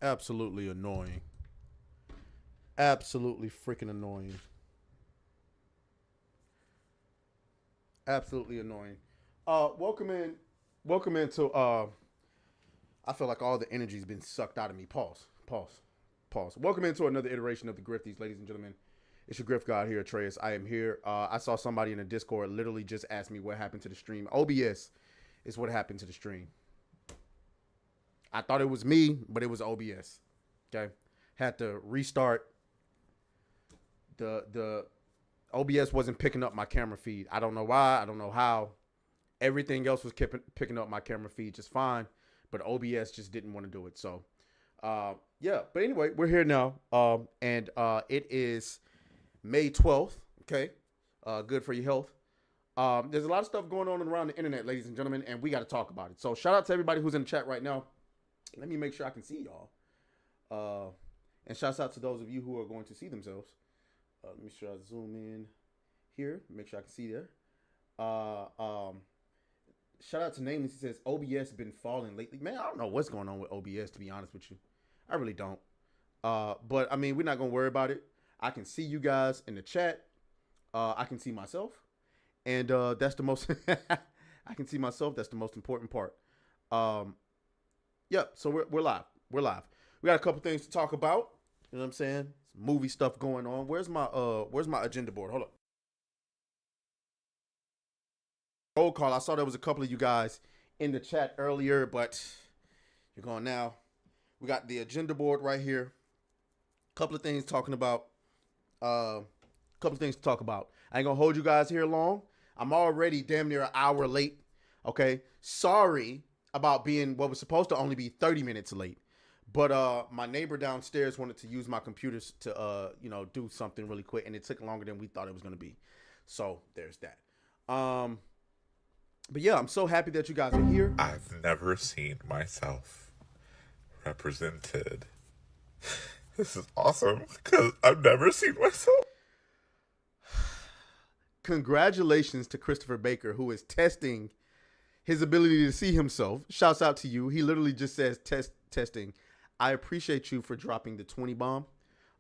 Absolutely annoying. Absolutely freaking annoying. Absolutely annoying. Welcome in. Welcome into. I feel like all the energy's been sucked out of me. Pause. Pause. Pause. Welcome into another iteration of the Grifties, ladies and gentlemen. It's your Grift God here, Atreus. I am here. I saw somebody in the Discord literally just ask me what happened to the stream. OBS is what happened to the stream. I thought it was me, but it was OBS. Okay, had to restart. The OBS wasn't picking up my camera feed. I don't know why. I don't know how. Everything else was picking up my camera feed just fine, but OBS just didn't want to do it. So, yeah. But anyway, we're here now, and it is May 12th. Okay, good for your health. There's a lot of stuff going on around the internet, ladies and gentlemen, and we got to talk about it. So, shout out to everybody who's in the chat right now. Let me make sure I can see y'all. And shouts out to those of you who are going to see themselves. Let me make sure I zoom in here. Make sure I can see there. Shout out to Nameless. He says, OBS been falling lately. Man, I don't know what's going on with OBS, to be honest with you. I really don't. But, I mean, we're not going to worry about it. I can see you guys in the chat. I can see myself. And that's the most... I can see myself. That's the most important part. Yep, so we're live. We're live. We got a couple things to talk about. You know what I'm saying? Some movie stuff going on. Where's my agenda board? Hold up. Roll call. I saw there was a couple of you guys in the chat earlier, but you're going now. We got the agenda board right here. Couple of things talking about. Couple of things to talk about. I ain't gonna hold you guys here long. I'm already damn near an hour late. Okay. Sorry about being what was supposed to only be 30 minutes late. But my neighbor downstairs wanted to use my computers to do something really quick, and it took longer than we thought it was gonna be. So there's that. But yeah, I'm so happy that you guys are here. I've never seen myself represented. This is awesome because I've never seen myself. Congratulations to Christopher Baker, who is testing his ability to see himself. Shouts out to you. He literally just says testing. I appreciate you for dropping the 20 bomb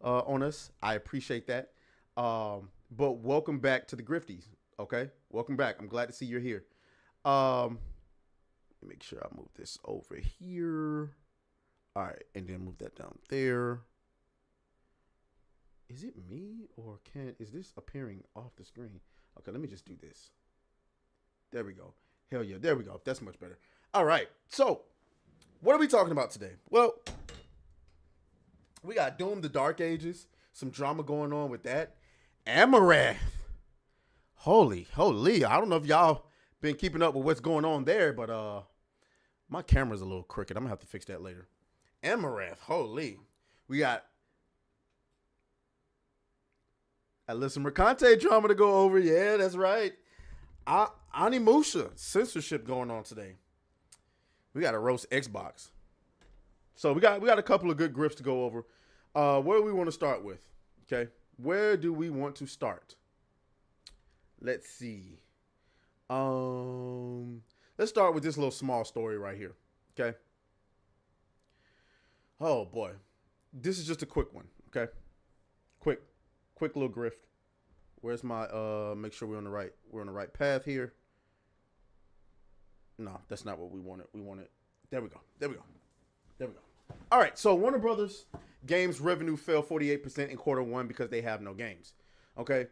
on us. I appreciate that. But welcome back to the Grifties. Okay, welcome back. I'm glad to see you're here. Make sure I move this over here. All right, and then move that down there. Is it me or is this appearing off the screen? Okay, let me just do this. There we go. Hell yeah, there we go. That's much better. All right, so what are we talking about today? Well, we got Doom the Dark Ages, some drama going on with that. Amaranth. Holy. I don't know if y'all been keeping up with what's going on there, but my camera's a little crooked. I'm gonna have to fix that later. Amaranth. Holy. We got Alyssa Mercante drama to go over. Yeah, that's right. Animusha censorship going on today. We got to roast Xbox. So we got a couple of good grips to go over. Where do we want to start with? Okay. Where do we want to start? Let's see. Let's start with this little small story right here. Okay. Oh boy. This is just a quick one. Okay. Quick little grift. Where's my make sure we're on the right path here. No, that's not what we wanted. We wanted. There we go. All right, so Warner Brothers games revenue fell 48% in quarter one because they have no games. Okay.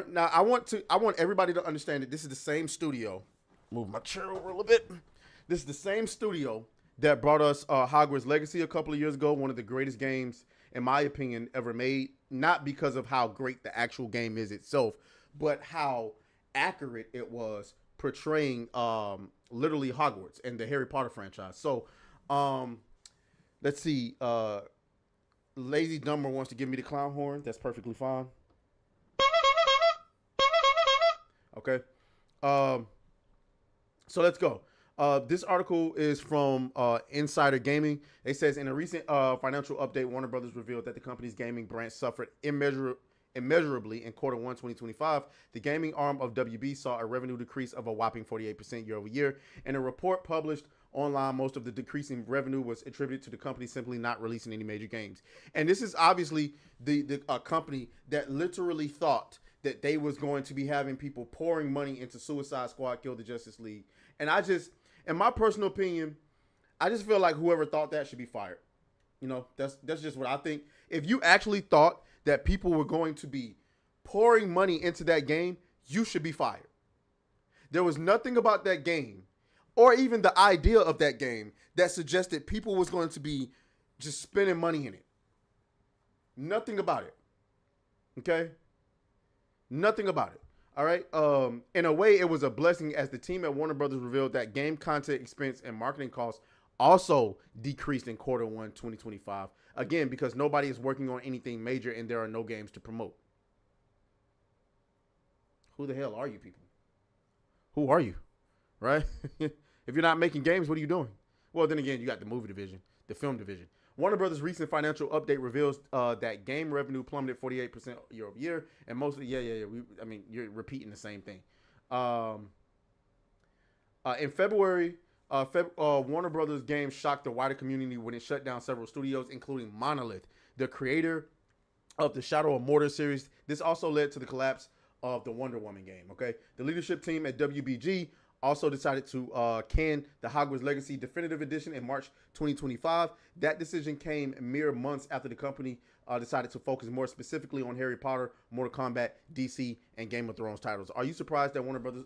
Now I want everybody to understand that this is the same studio. Move my chair over a little bit. This is the same studio that brought us Hogwarts Legacy a couple of years ago, one of the greatest games, in my opinion, ever made. Not because of how great the actual game is itself, but how accurate it was portraying literally Hogwarts and the Harry Potter franchise. So let's see. Lazy Dumber wants to give me the clown horn. That's perfectly fine. Okay. So let's go. This article is from Insider Gaming. It says, in a recent financial update, Warner Brothers revealed that the company's gaming branch suffered immeasurably in quarter one 2025. The gaming arm of WB saw a revenue decrease of a whopping 48% year over year. In a report published online. Most of the decreasing revenue was attributed to the company simply not releasing any major games. And this is obviously a company that literally thought that they was going to be having people pouring money into Suicide Squad, Kill the Justice League. And in my personal opinion, I just feel like whoever thought that should be fired. You know, that's just what I think. If you actually thought that people were going to be pouring money into that game, you should be fired. There was nothing about that game or even the idea of that game that suggested people was going to be just spending money in it. Nothing about it. Okay? Nothing about it. All right? In a way, it was a blessing as the team at Warner Brothers revealed that game content expense and marketing costs also decreased in quarter 1, 2025. Again, because nobody is working on anything major and there are no games to promote. Who the hell are you people? Who are you? Right? If you're not making games, what are you doing? Well, then again, you got the movie division, the film division. Warner Brothers' recent financial update reveals that game revenue plummeted 48% year over year. And mostly, you're repeating the same thing. In February, Warner Brothers games shocked the wider community when it shut down several studios, including Monolith, the creator of the Shadow of Mordor series. This also led to the collapse of the Wonder Woman game. Okay, the leadership team at WBG also decided to can the Hogwarts Legacy Definitive Edition in March 2025. That decision came mere months after the company decided to focus more specifically on Harry Potter, Mortal Kombat, DC, and Game of Thrones titles. Are you surprised that Warner Brothers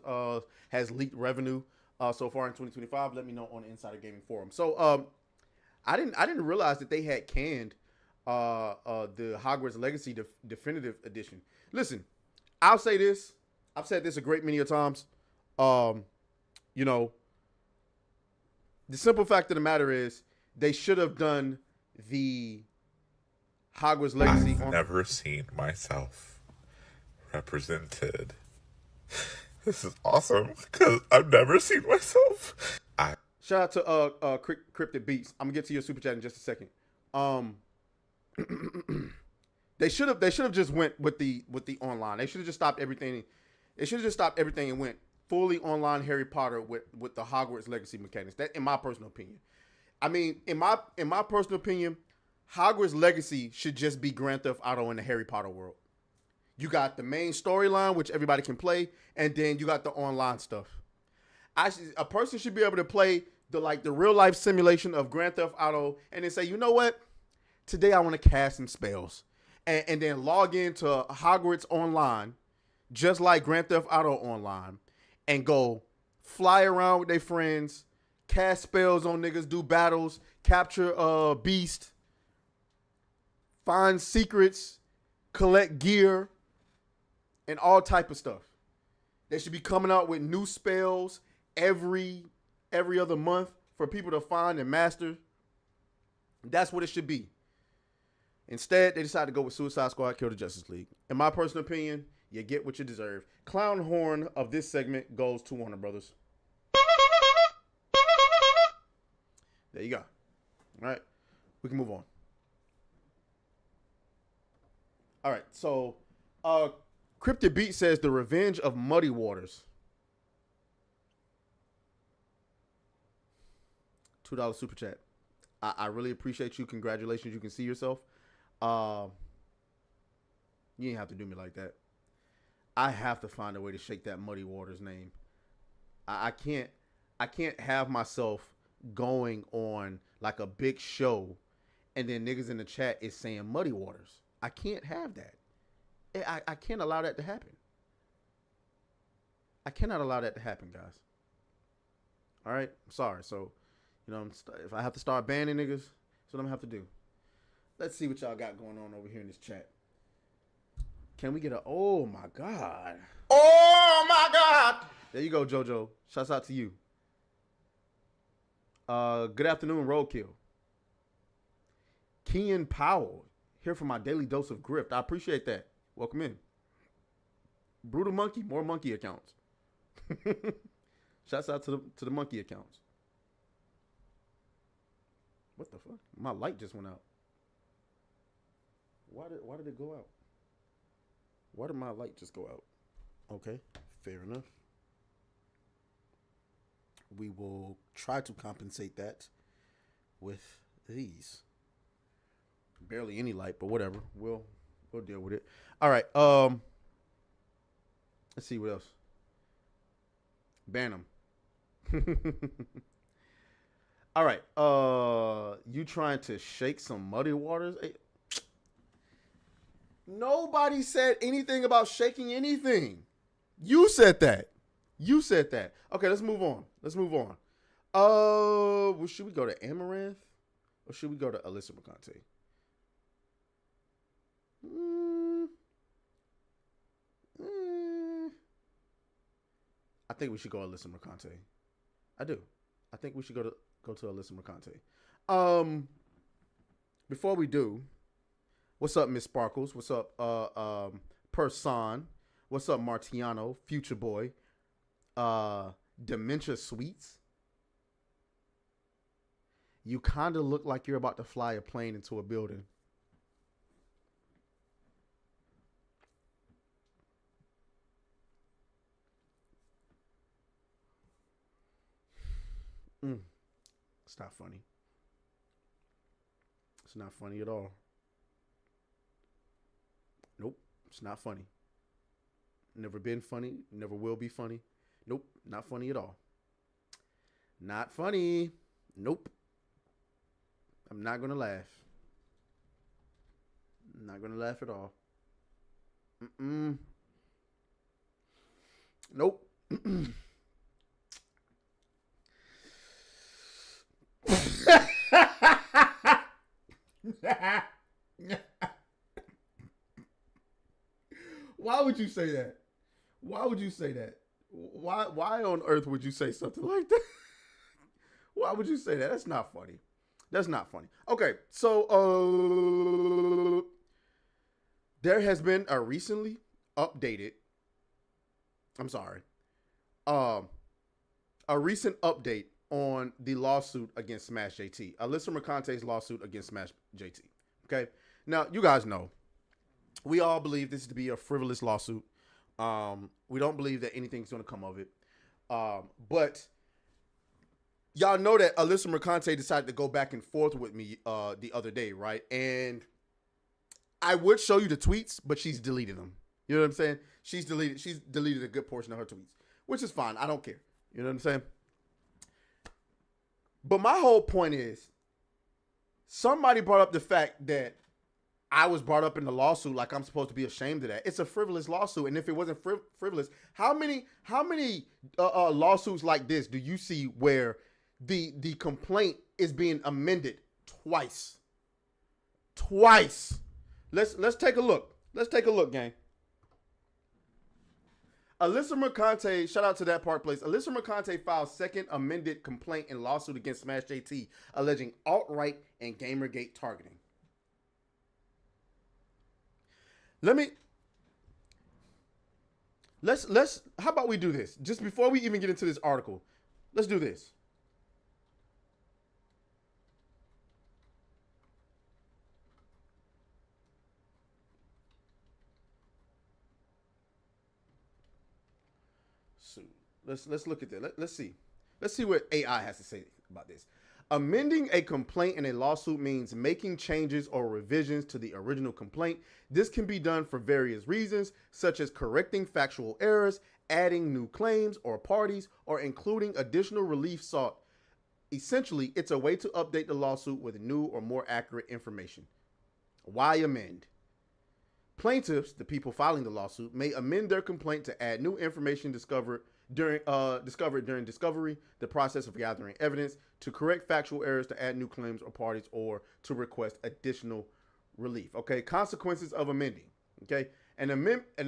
has leaked revenue so far in 2025? Let me know on the Insider Gaming Forum. So I didn't realize that they had canned the Hogwarts Legacy Definitive Edition. Listen, I'll say this. I've said this a great many of times. You know, the simple fact of the matter is they should have done the Hogwarts Legacy. I've never seen myself represented. This is awesome because I've never seen myself. Shout out to Cryptic Beats. I'm gonna get to your super chat in just a second. They should have just went with the online. They should have just stopped everything. They should have just stopped everything and went fully online Harry Potter with the Hogwarts Legacy mechanics. That, in my personal opinion. I mean, in my personal opinion, Hogwarts Legacy should just be Grand Theft Auto in the Harry Potter world. You got the main storyline, which everybody can play, and then you got the online stuff. A person should be able to play the real life simulation of Grand Theft Auto, and then say, you know what? Today I want to cast some spells, and then log into Hogwarts Online, just like Grand Theft Auto Online, and go fly around with their friends, cast spells on niggas, do battles, capture a beast, find secrets, collect gear, and all type of stuff. They should be coming out with new spells every other month for people to find and master. That's what it should be. Instead, they decided to go with Suicide Squad, Kill the Justice League. In my personal opinion, you get what you deserve. Clown horn of this segment goes to Warner Brothers. There you go. All right. We can move on. All right. So, Cryptic Beat says The Revenge of Muddy Waters. $2 super chat. I really appreciate you. Congratulations. You can see yourself. You ain't have to do me like that. I have to find a way to shake that Muddy Waters name. I can't have myself going on like a big show and then niggas in the chat is saying Muddy Waters. I can't have that. I can't allow that to happen. I cannot allow that to happen, guys. All right? I'm sorry. So, if I have to start banning niggas, that's what I'm going to have to do. Let's see what y'all got going on over here in this chat. Can we get oh my God. Oh my God. There you go, JoJo. Shouts out to you. Good afternoon, Roadkill. Kean Powell, here for my daily dose of grift. I appreciate that. Welcome in. Brutal Monkey, more monkey accounts. Shouts out to the monkey accounts. What the fuck? My light just went out. Why did it go out? Why did my light just go out? Okay, fair enough. We will try to compensate that with these. Barely any light, but whatever. We'll deal with it. All right. Let's see what else. Ban them. All right. You trying to shake some muddy waters? Nobody said anything about shaking anything. You said that. You said that. Okay, let's move on. Well, should we go to Amaranth or should we go to Alyssa Mercante? I think we should go Alyssa Mercante. I do. I think we should go to Alyssa Mercante. Before we do, what's up, Miss Sparkles? What's up, Person? What's up, Martiano? Future Boy? Dementia Sweets? You kind of look like you're about to fly a plane into a building. It's not funny. It's not funny at all. Nope, it's not funny. Never been funny. Never will be funny. Nope, not funny at all. Not funny. Nope. I'm not going to laugh. I'm not going to laugh at all. Nope. Why would you say that? Why would you say that? Why on earth would you say something like that? Why would you say that? That's not funny. That's not funny. Okay, so there has been a recently updated. I'm sorry. A recent update on the lawsuit against Smash JT. Alyssa Mercante's lawsuit against Smash JT. Okay. Now, you guys know, we all believe this to be a frivolous lawsuit. We don't believe that anything's going to come of it. But y'all know that Alyssa Mercante decided to go back and forth with me the other day, right? And I would show you the tweets, but she's deleted them. You know what I'm saying? She's deleted a good portion of her tweets, which is fine. I don't care. You know what I'm saying? But my whole point is, somebody brought up the fact that I was brought up in the lawsuit like I'm supposed to be ashamed of that. It's a frivolous lawsuit, and if it wasn't frivolous, how many lawsuits like this do you see where the complaint is being amended twice? Twice. Let's take a look. Let's take a look, gang. Alyssa Mercante, shout out to that Park Place. Alyssa Mercante filed second amended complaint in lawsuit against Smash JT, alleging alt-right and Gamergate targeting. Let's how about we do this? Just before we even get into this article, let's do this. So let's look at that. Let's see. Let's see what AI has to say about this. Amending a complaint in a lawsuit means making changes or revisions to the original complaint. This can be done for various reasons, such as correcting factual errors, adding new claims or parties, or including additional relief sought. Essentially, it's a way to update the lawsuit with new or more accurate information. Why amend? Plaintiffs, the people filing the lawsuit, may amend their complaint to add new information discovered during discovery, the process of gathering evidence, to correct factual errors, to add new claims or parties, or to request additional relief. Okay, consequences of amending. Okay, an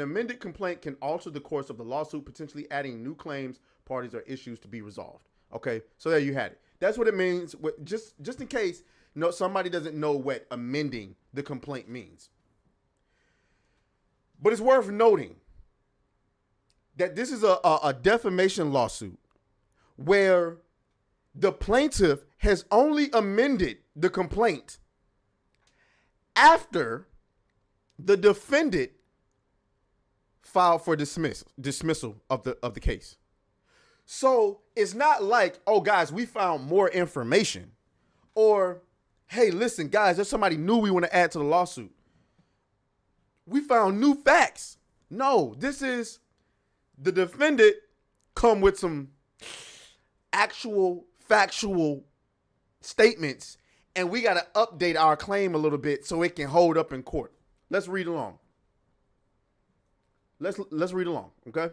amended complaint can alter the course of the lawsuit, potentially adding new claims, parties, or issues to be resolved. Okay, so there you had it. That's what it means. Just in case somebody doesn't know what amending the complaint means. But it's worth noting that this is a defamation lawsuit where the plaintiff has only amended the complaint after the defendant filed for dismissal of the case. So it's not like, oh, guys, we found more information. Or, hey, listen, guys, there's somebody new we want to add to the lawsuit. We found new facts. No, this is the defendant come with some actual factual statements, and we got to update our claim a little bit so it can hold up in court. Let's read along. Let's read along, okay?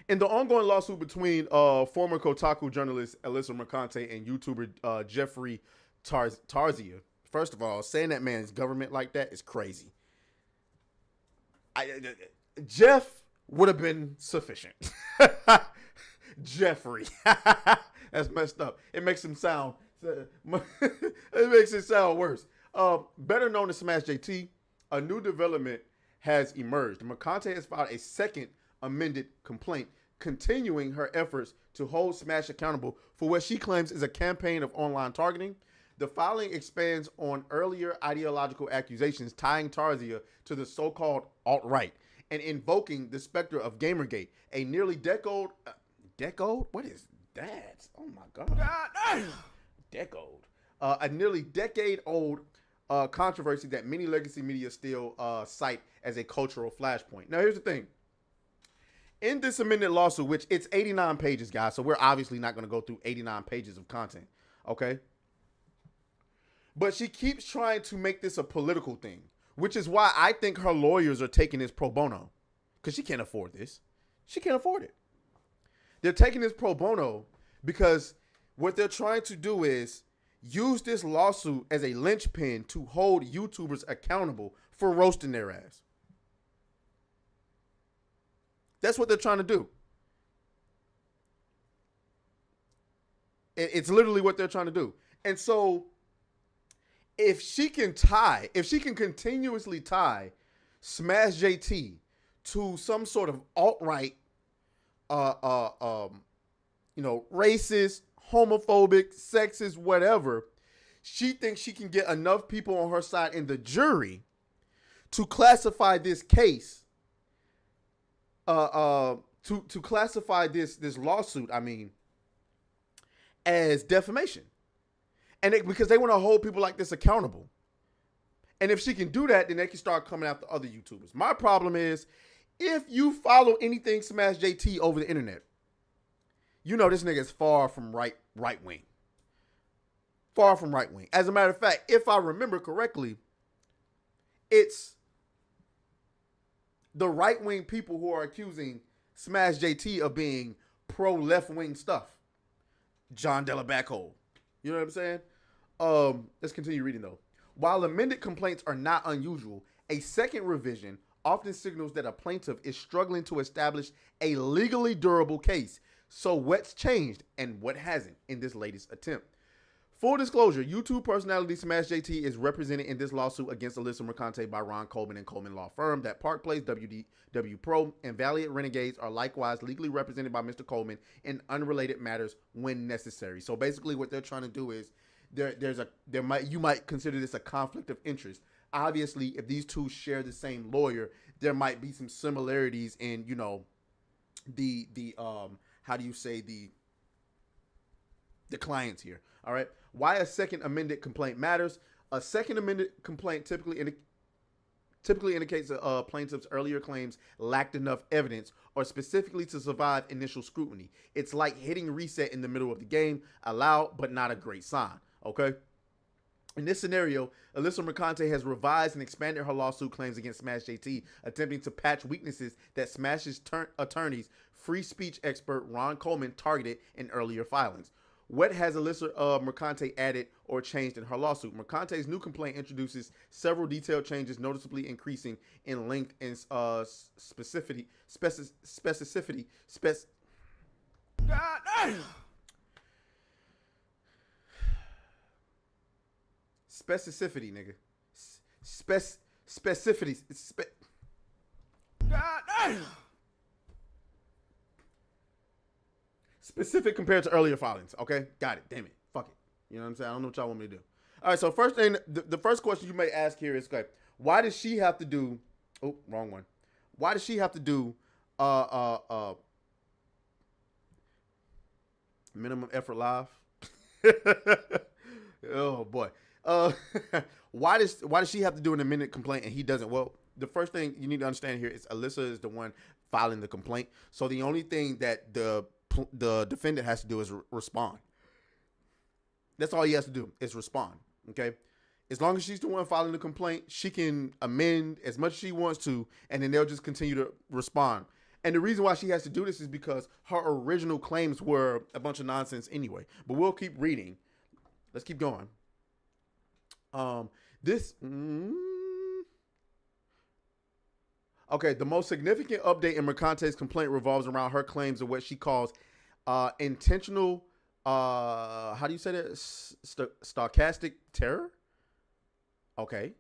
In the ongoing lawsuit between former Kotaku journalist Alyssa Mercante and YouTuber Jeffrey Tarzia, first of all, saying that man's government like that is crazy. Jeff would have been sufficient. Jeffrey. That's messed up. It makes him sound worse. Better known as Smash JT, a new development has emerged. Mercante has filed a second amended complaint, continuing her efforts to hold Smash accountable for what she claims is a campaign of online targeting. The filing expands on earlier ideological accusations tying Tarzia to the so-called alt-right and invoking the specter of Gamergate, a nearly decade. What is that? Oh my God. Decade. A nearly decade-old controversy that many legacy media still cite as a cultural flashpoint. Now, here's the thing. In this amended lawsuit, which it's 89 pages, guys, so we're obviously not going to go through 89 pages of content, okay? But she keeps trying to make this a political thing, which is why I think her lawyers are taking this pro bono, because she can't afford this. She can't afford it. They're taking this pro bono because what they're trying to do is use this lawsuit as a linchpin to hold YouTubers accountable for roasting their ass. That's what they're trying to do. It's literally what they're trying to do. And so if she can continuously tie Smash JT to some sort of alt-right, racist, homophobic, sexist, whatever, she thinks she can get enough people on her side in the jury to classify this case, to classify this lawsuit, as defamation. And because they want to hold people like this accountable. And if she can do that, then they can start coming after other YouTubers. My problem is, if you follow anything Smash JT over the internet, you know this nigga is far from right wing. Far from right wing. As a matter of fact, if I remember correctly, it's the right wing people who are accusing Smash JT of being pro left wing stuff. John Della Backhole. You know what I'm saying? Let's continue reading though. While amended complaints are not unusual, a second revision often signals that a plaintiff is struggling to establish a legally durable case. So what's changed and what hasn't in this latest attempt? Full disclosure, YouTube personality Smash JT is represented in this lawsuit against Alyssa Mercante by Ron Coleman and Coleman Law Firm. That Park Place, WDW Pro, and Valiant Renegades are likewise legally represented by Mr. Coleman in unrelated matters when necessary. So basically what they're trying to do is you might consider this a conflict of interest. Obviously, if these two share the same lawyer, there might be some similarities in, the clients here. All right. Why a second amended complaint matters. A second amended complaint typically indicates a plaintiff's earlier claims lacked enough evidence or specifically to survive initial scrutiny. It's like hitting reset in the middle of the game, a loud but not a great sign. Okay. In this scenario, Alyssa Mercante has revised and expanded her lawsuit claims against Smash JT, attempting to patch weaknesses that Smash's attorneys, free speech expert Ron Coleman, targeted in earlier filings. What has Alyssa Mercante added or changed in her lawsuit? Mercante's new complaint introduces several detailed changes, noticeably increasing in length and specificity. Specificity, nigga. Specificity. Specific compared to earlier filings. Okay, got it. Damn it. Fuck it. You know what I'm saying? I don't know what y'all want me to do. All right. So first thing, the first question you may ask here is, okay, why does she have to do? Oh, wrong one. Why does she have to do? Minimum effort live. Oh boy. Uh, why does she have to do an amended complaint and he doesn't? Well, the first thing you need to understand here is Alyssa is the one filing the complaint. So the only thing that the defendant has to do is respond. That's all he has to do is respond. Okay. As long as she's the one filing the complaint, she can amend as much as she wants to, and then they'll just continue to respond. And the reason why she has to do this is because her original claims were a bunch of nonsense anyway. But we'll keep reading. Let's keep going. Okay, the most significant update in Mercante's complaint revolves around her claims of what she calls intentional, how do you say that? Stochastic terror? Okay.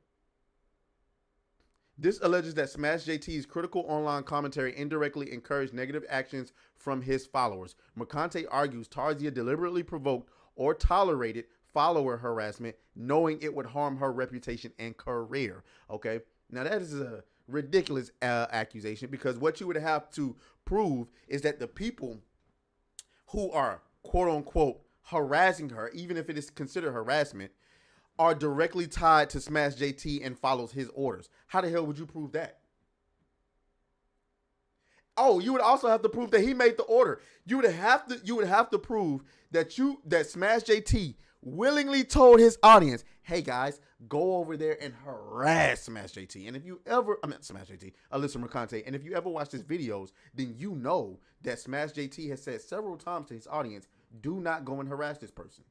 This alleges that Smash JT's critical online commentary indirectly encouraged negative actions from his followers. Mercante argues Tarzia deliberately provoked or tolerated follower harassment, knowing it would harm her reputation and career. Okay, now that is a ridiculous accusation, because what you would have to prove is that the people who are quote unquote harassing her, even if it is considered harassment, are directly tied to Smash JT and follows his orders. How the hell would you prove that? Oh, you would also have to prove that he made the order. You would have to prove that Smash JT willingly told his audience, "Hey guys, go over there and harass Smash JT." And if you ever, Smash JT, Alyssa Mercante, and if you ever watch his videos, then you know that Smash JT has said several times to his audience, "Do not go and harass this person."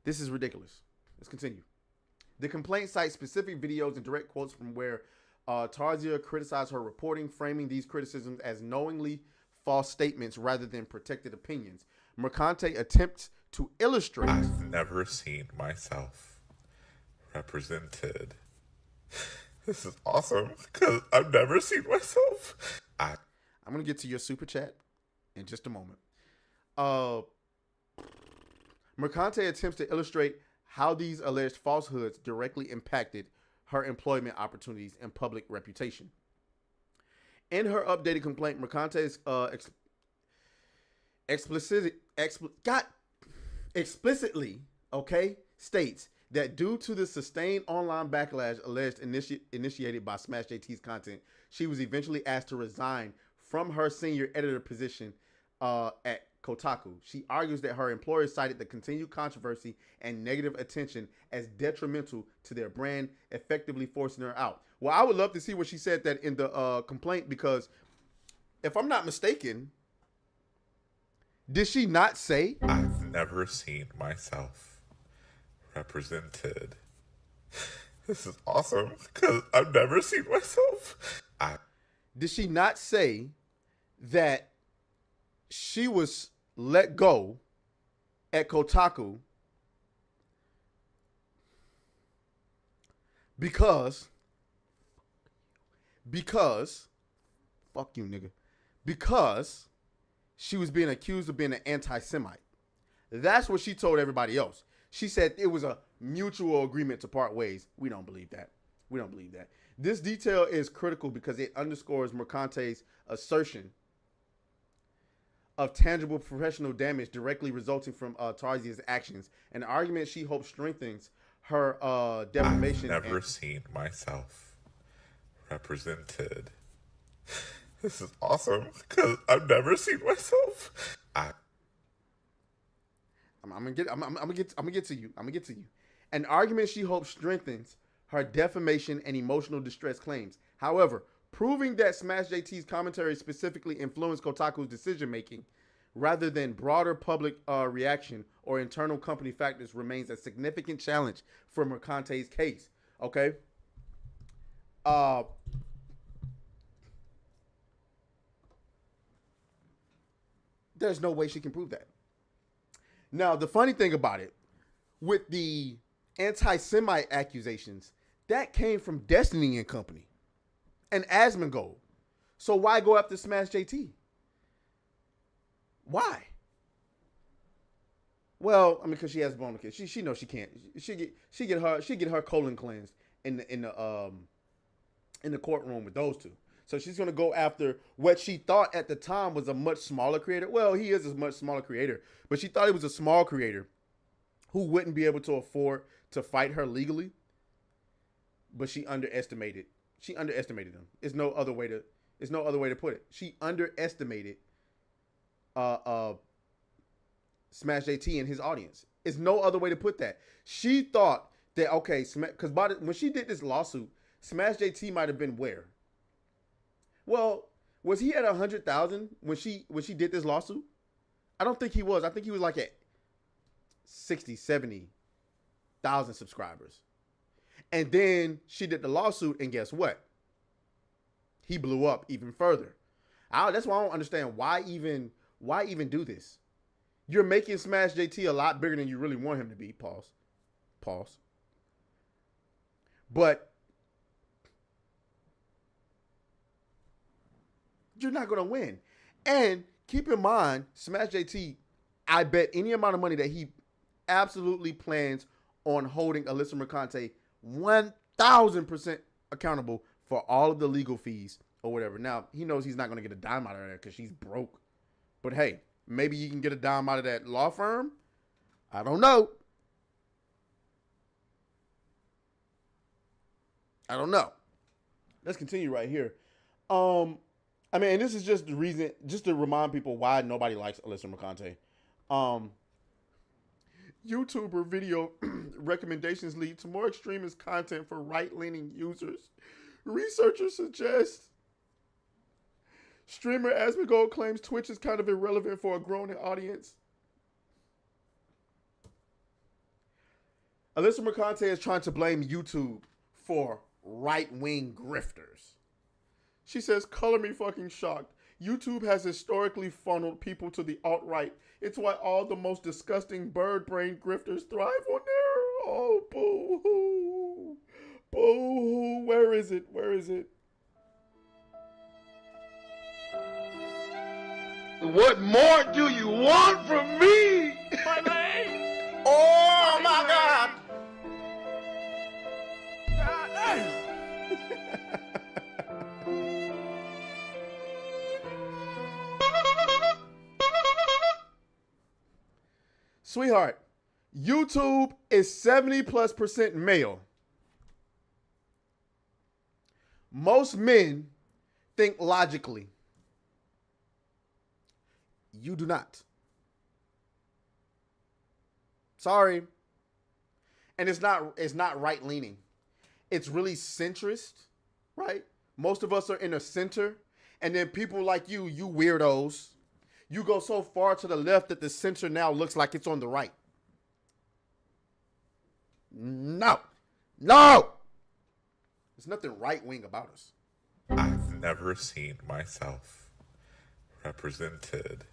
This is ridiculous. Let's continue. The complaint cites specific videos and direct quotes from where Tarzia criticized her reporting, framing these criticisms as knowingly false statements rather than protected opinions. Mercante attempts to illustrate. I've never seen myself represented. This is awesome because I've never seen myself. I'm going to get to your super chat in just a moment. Mercante attempts to illustrate how these alleged falsehoods directly impacted her employment opportunities and public reputation. In her updated complaint, Mercante's explicitly states that due to the sustained online backlash alleged initiated by Smash JT's content, she was eventually asked to resign from her senior editor position at Kotaku. She argues that her employer cited the continued controversy and negative attention as detrimental to their brand, effectively forcing her out. Well, I would love to see what she said that in the complaint, because if I'm not mistaken, did she not say, "I've never seen myself represented"? This is awesome because I've never seen myself. Did she not say that she was let go at Kotaku because fuck you, nigga, because she was being accused of being an anti-Semite? That's what she told everybody else. She said it was a mutual agreement to part ways. We don't believe that. This detail is critical because it underscores Mercante's assertion of tangible professional damage directly resulting from Tarzia's actions, an argument she hopes strengthens her defamation. I've never seen myself represented. This is awesome because I've never seen myself. I'm gonna get to you. An argument she hopes strengthens her defamation and emotional distress claims. However, proving that Smash JT's commentary specifically influenced Kotaku's decision-making rather than broader public reaction or internal company factors remains a significant challenge for Mercante's case. Okay? There's no way she can prove that. Now, the funny thing about it, with the anti-Semite accusations, that came from Destiny and Company and Asmongold. So why go after Smash JT? Why? Well, I mean, because she has bone kids. She knows she can't. She get her colon cleansed in the courtroom with those two. So she's going to go after what she thought at the time was a much smaller creator. Well, he is a much smaller creator, but she thought he was a small creator who wouldn't be able to afford to fight her legally. But she underestimated him. There's no other way to put it. She underestimated Smash JT and his audience. It's no other way to put that. She thought that, okay, because when she did this lawsuit, Smash JT might have been where? Well, was he at 100,000 when she did this lawsuit? I don't think he was. I think he was like at 60, 70,000 subscribers. And then she did the lawsuit, and guess what? He blew up even further. That's why I don't understand why even do this. You're making Smash JT a lot bigger than you really want him to be. Pause. But you're not going to win. And keep in mind, Smash JT, I bet any amount of money that he absolutely plans on holding Alyssa Mercante 1,000% accountable for all of the legal fees or whatever. Now, he knows he's not going to get a dime out of that because she's broke. But hey, maybe you can get a dime out of that law firm. I don't know. Let's continue right here. I mean, and this is just the reason, just to remind people why nobody likes Alyssa Mercante. YouTuber video recommendations lead to more extremist content for right-leaning users. Researchers suggest streamer Asmongold claims Twitch is kind of irrelevant for a growing audience. Alyssa Mercante is trying to blame YouTube for right-wing grifters. She says, color me fucking shocked. YouTube has historically funneled people to the alt-right. It's why all the most disgusting bird-brained grifters thrive on there. Oh, boo-hoo. Boo-hoo. Where is it? What more do you want from me? My leg! Oh, my God! Sweetheart, YouTube is 70+% male. Most men think logically. You do not. Sorry. And it's not right leaning. It's really centrist, right? Most of us are in the center. And then people like you weirdos, you go so far to the left that the center now looks like it's on the right. No. There's nothing right-wing about us. I've never seen myself represented.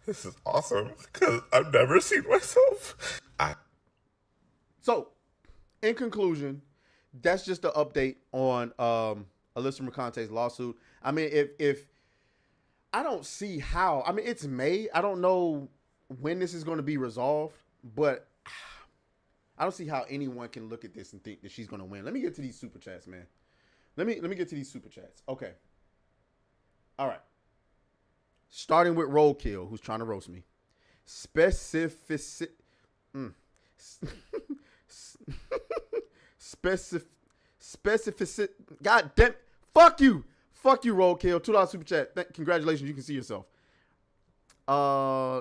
This is awesome because I've never seen myself. So, in conclusion, that's just an update on Alyssa Mercante's lawsuit. I mean, if I don't see how. I mean, it's May. I don't know when this is going to be resolved, but I don't see how anyone can look at this and think that she's going to win. Let me get to these super chats, man. Let me get to these super chats. Okay. All right. Starting with Roadkill, who's trying to roast me. Specificity. God damn. Fuck you, Roadkill. $2 super chat. Congratulations, you can see yourself.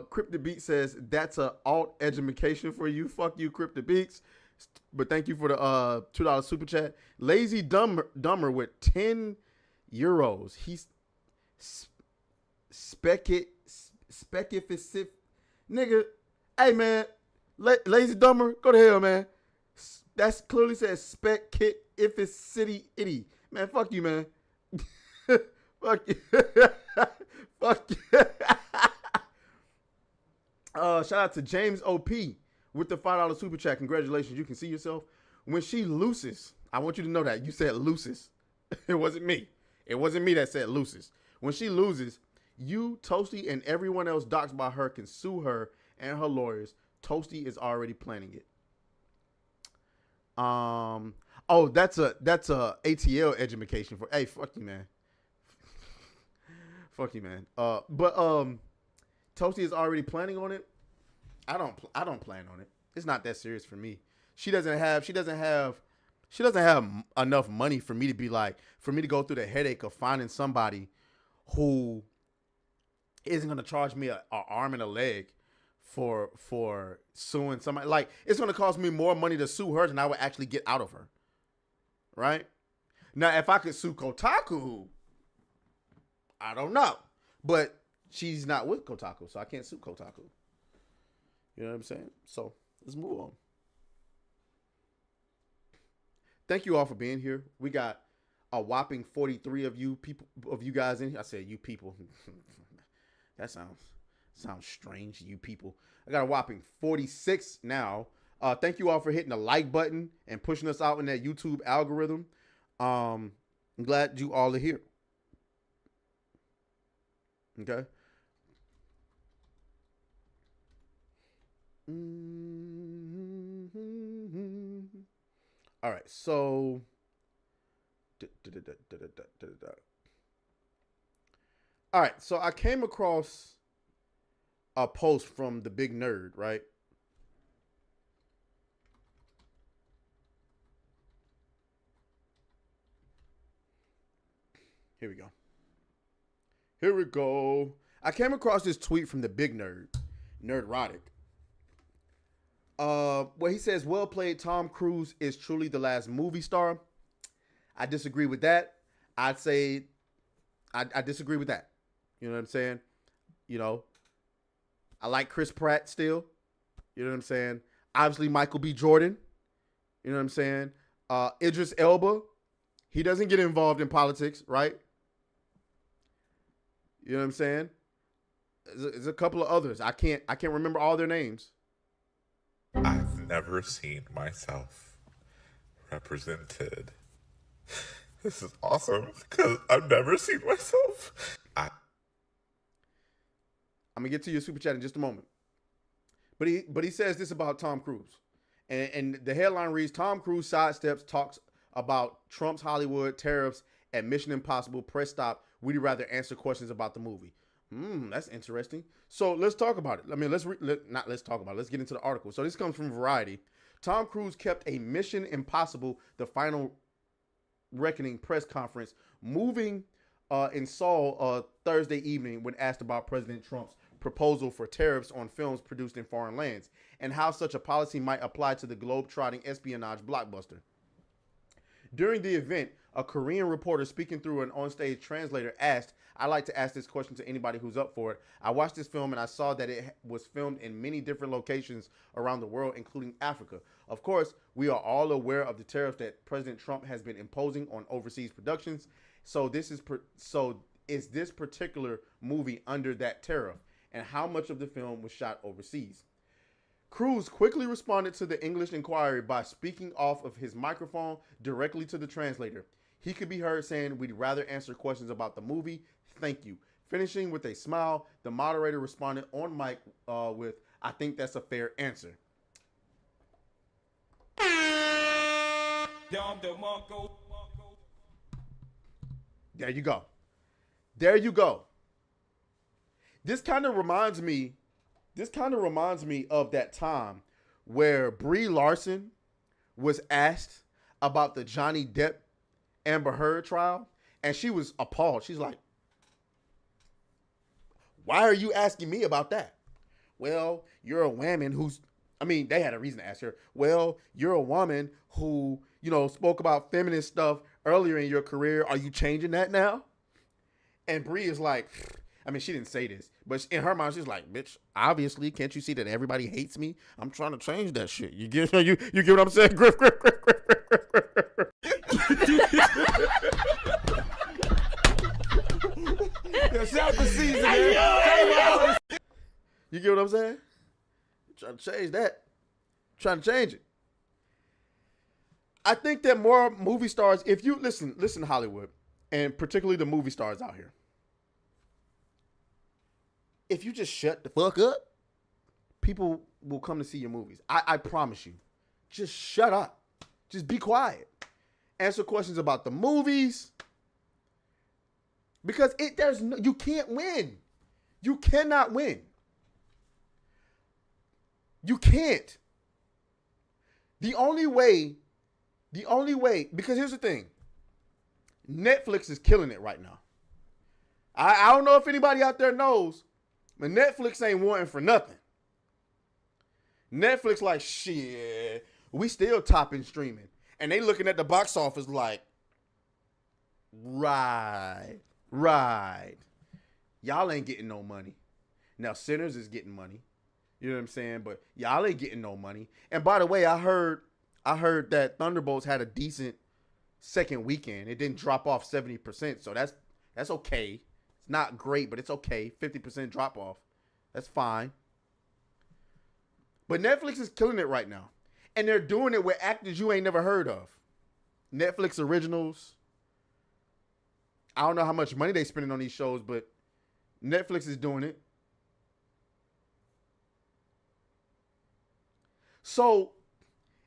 Cryptic Beat says that's a alt education for you. Fuck you, Cryptic Beats. But thank you for the $2 super chat. Lazy Dumber with 10 euros. He's specific nigga. Hey man, Lazy Dumber, go to hell, man. That's clearly says spec kit if it's city itty. Man, fuck you, man. Fuck you. Fuck you. Shout out to James OP with the $5 super chat. Congratulations, you can see yourself. When she loses, I want you to know that. You said loses. It wasn't me. It wasn't me that said loses. When she loses, you, Toasty, and everyone else doxxed by her can sue her and her lawyers. Toasty is already planning it. Oh, that's a ATL education for. Hey, fuck you, man. Fuck you, man. But Toasty is already planning on it. I don't plan on it. It's not that serious for me. She doesn't have enough money for me to go through the headache of finding somebody who isn't gonna charge me a arm and a leg for suing somebody. Like, it's gonna cost me more money to sue her than I would actually get out of her. Right? Now, if I could sue Kotaku, I don't know. But she's not with Kotaku, so I can't sue Kotaku. You know what I'm saying? So let's move on. Thank you all for being here. We got a whopping 43 of you guys in here. I said you people. That sounds strange, you people. I got a whopping 46 now. Thank you all for hitting the like button and pushing us out in that YouTube algorithm. I'm glad you all are here. Okay. All right, so all right, so I came across a post from the Big Nerd, right? Here we go. I came across this tweet from the Big Nerd, Nerdrotic. Where he says, "Well played, Tom Cruise is truly the last movie star." I disagree with that. I'd say I disagree with that. You know what I'm saying? You know, I like Chris Pratt still. You know what I'm saying? Obviously, Michael B. Jordan. You know what I'm saying? Idris Elba. He doesn't get involved in politics, right? You know what I'm saying? There's a couple of others. I can't remember all their names. I've never seen myself represented. This is awesome because I've never seen myself. I'm gonna get to your super chat in just a moment. But he says this about Tom Cruise, and the headline reads: Tom Cruise sidesteps talks about Trump's Hollywood tariffs at Mission Impossible press stop. Would you rather answer questions about the movie? That's interesting. So let's talk about it. I mean, let's talk about it. Let's get into the article. So this comes from Variety. Tom Cruise kept a Mission Impossible: The Final Reckoning press conference moving in Seoul Thursday evening when asked about President Trump's proposal for tariffs on films produced in foreign lands and how such a policy might apply to the globe-trotting espionage blockbuster. During the event, a Korean reporter speaking through an onstage translator asked, "I'd like to ask this question to anybody who's up for it. I watched this film and I saw that it was filmed in many different locations around the world, including Africa. Of course, we are all aware of the tariffs that President Trump has been imposing on overseas productions. So is this particular movie under that tariff? And how much of the film was shot overseas?" Cruise quickly responded to the English inquiry by speaking off of his microphone directly to the translator. He could be heard saying, "We'd rather answer questions about the movie. Thank you." Finishing with a smile, the moderator responded on mic with, "I think that's a fair answer." There you go. There you go. This kind of reminds me of that time where Brie Larson was asked about the Johnny Depp Amber Heard trial, and she was appalled. She's like, "Why are you asking me about that?" "Well, you're a woman they had a reason to ask her. "Well, you're a woman who, spoke about feminist stuff earlier in your career. Are you changing that now?" And Brie is like, she didn't say this, but in her mind, she's like, "Bitch, obviously, can't you see that everybody hates me? I'm trying to change that shit." You get what I'm saying? Griff. You get what I'm saying? Trying to change that. Trying to change it. I think that more movie stars, if you listen Hollywood, and particularly the movie stars out here, if you just shut the fuck up, people will come to see your movies. I promise you. Just shut up. Just be quiet. answer questions about the movies. Because you can't win. You cannot win. You can't. The only way, because here's the thing. Netflix is killing it right now. I don't know if anybody out there knows, but Netflix ain't wanting for nothing. Netflix like, shit, we still topping streaming. And they looking at the box office like, right. Y'all ain't getting no money. Now, Sinners is getting money. You know what I'm saying? But y'all ain't getting no money. And by the way, I heard that Thunderbolts had a decent second weekend. It didn't drop off 70%. So that's okay. It's not great, but it's okay. 50% drop off. That's fine. But Netflix is killing it right now. And they're doing it with actors you ain't never heard of. Netflix originals. I don't know how much money they spending on these shows, but Netflix is doing it. So,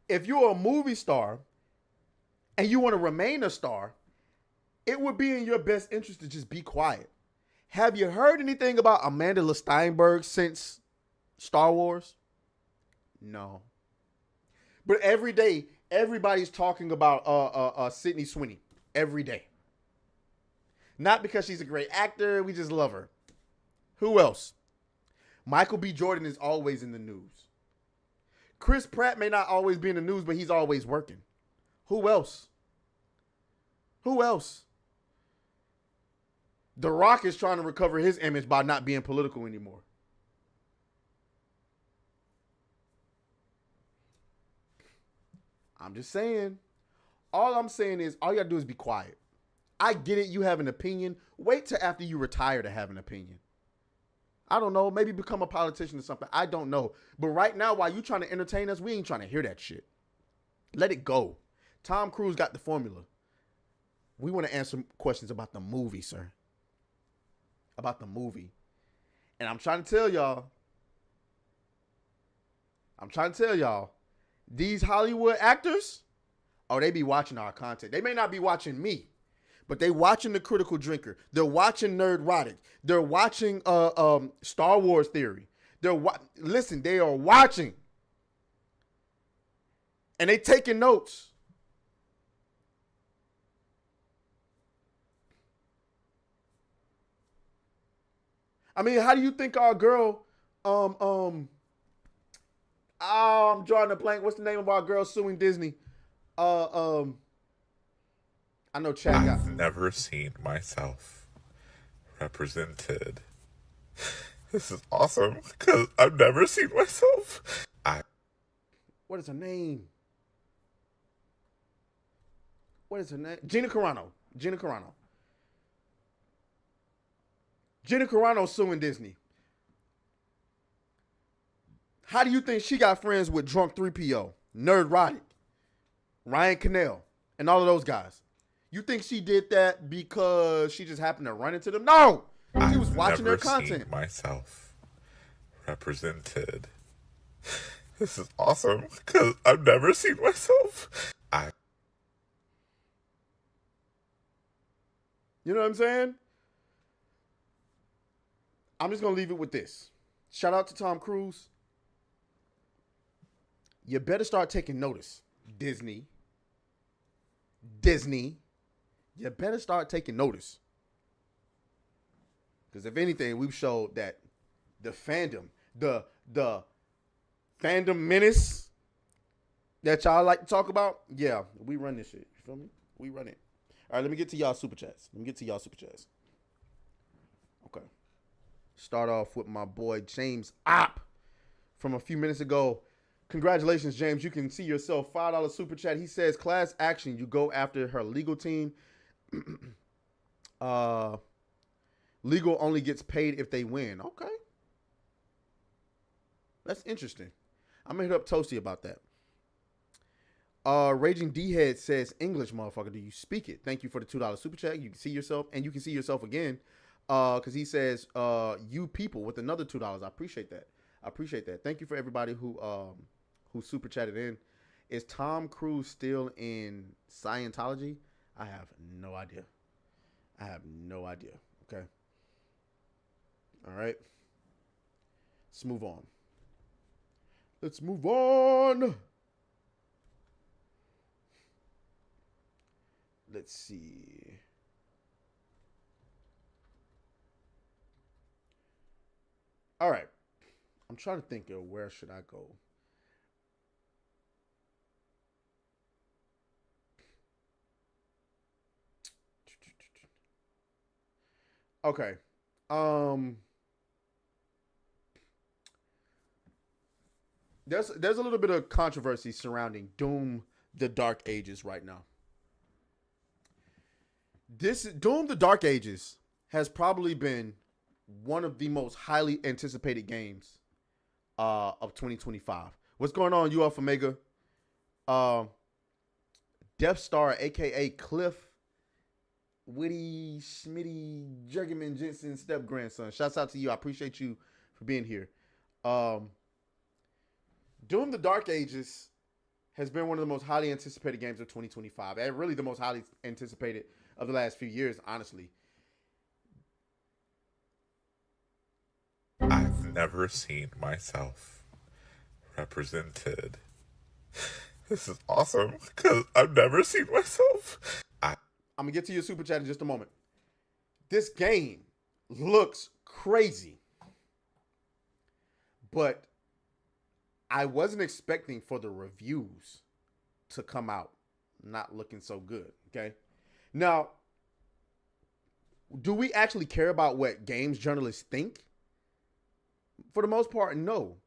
if you're a movie star and you want to remain a star, it would be in your best interest to just be quiet. Have you heard anything about Amanda Steinberg since Star Wars? No. But every day, everybody's talking about Sydney Sweeney. Every day. Not because she's a great actor. We just love her. Who else? Michael B. Jordan is always in the news. Chris Pratt may not always be in the news, but he's always working. Who else? The Rock is trying to recover his image by not being political anymore. I'm just saying. All I'm saying is, all you gotta do is be quiet. I get it, you have an opinion. Wait till after you retire to have an opinion. I don't know, maybe become a politician or something. I don't know. But right now, while you trying to entertain us, we ain't trying to hear that shit. Let it go. Tom Cruise got the formula. We want to answer questions about the movie, sir. About the movie. And I'm trying to tell y'all, these Hollywood actors, they be watching our content. They may not be watching me, but they watching The Critical Drinker. They're watching Nerdrotic. They're watching Star Wars Theory. They are watching. And they taking notes. I mean, how do you think our girl, I'm drawing a blank. What's the name of our girl suing Disney? I know Chad got. I've never seen myself represented. This is awesome because I've never seen myself. What is her name? Gina Carano. Gina Carano suing Disney. How do you think she got friends with Drunk 3PO, Nerdrotic, Ryan Cannell, and all of those guys? You think she did that because she just happened to run into them? No! She was watching their content. Seen myself represented. This is awesome because I've never seen myself. You know what I'm saying? I'm just going to leave it with this. Shout out to Tom Cruise. You better start taking notice. Disney. You better start taking notice. Because if anything, we've showed that the fandom, the fandom menace that y'all like to talk about, yeah, we run this shit. You feel me? We run it. All right, let me get to y'all super chats. Okay. Start off with my boy James Opp from a few minutes ago. Congratulations, James. You can see yourself. $5 super chat. He says, class action. You go after her legal team. Legal only gets paid if they win. Okay. That's interesting. I'm going to hit up Toasty about that. Raging D-Head says, English, motherfucker. Do you speak it? Thank you for the $2 super chat. You can see yourself, and you can see yourself again. Because he says, you people with another $2. I appreciate that. Thank you for everybody who super chatted in. Is Tom Cruise still in Scientology? I have no idea. I have no idea. Okay. All right. Let's move on. Let's move on. Let's see. All right. I'm trying to think of where should I go. Okay. There's a little bit of controversy surrounding Doom the Dark Ages right now. This Doom the Dark Ages has probably been one of the most highly anticipated games of 2025. What's going on, UF Omega? Death Star, aka Cliff Witty Schmitty Jurgenman Jensen step grandson. Shouts out to you. I appreciate you for being here. Doom the Dark Ages has been one of the most highly anticipated games of 2025. And really the most highly anticipated of the last few years, honestly. I've never seen myself represented. This is awesome because I've never seen myself. I'm going to get to your super chat in just a moment. This game looks crazy. But I wasn't expecting for the reviews to come out not looking so good, okay? Now, do we actually care about what games journalists think? For the most part, no.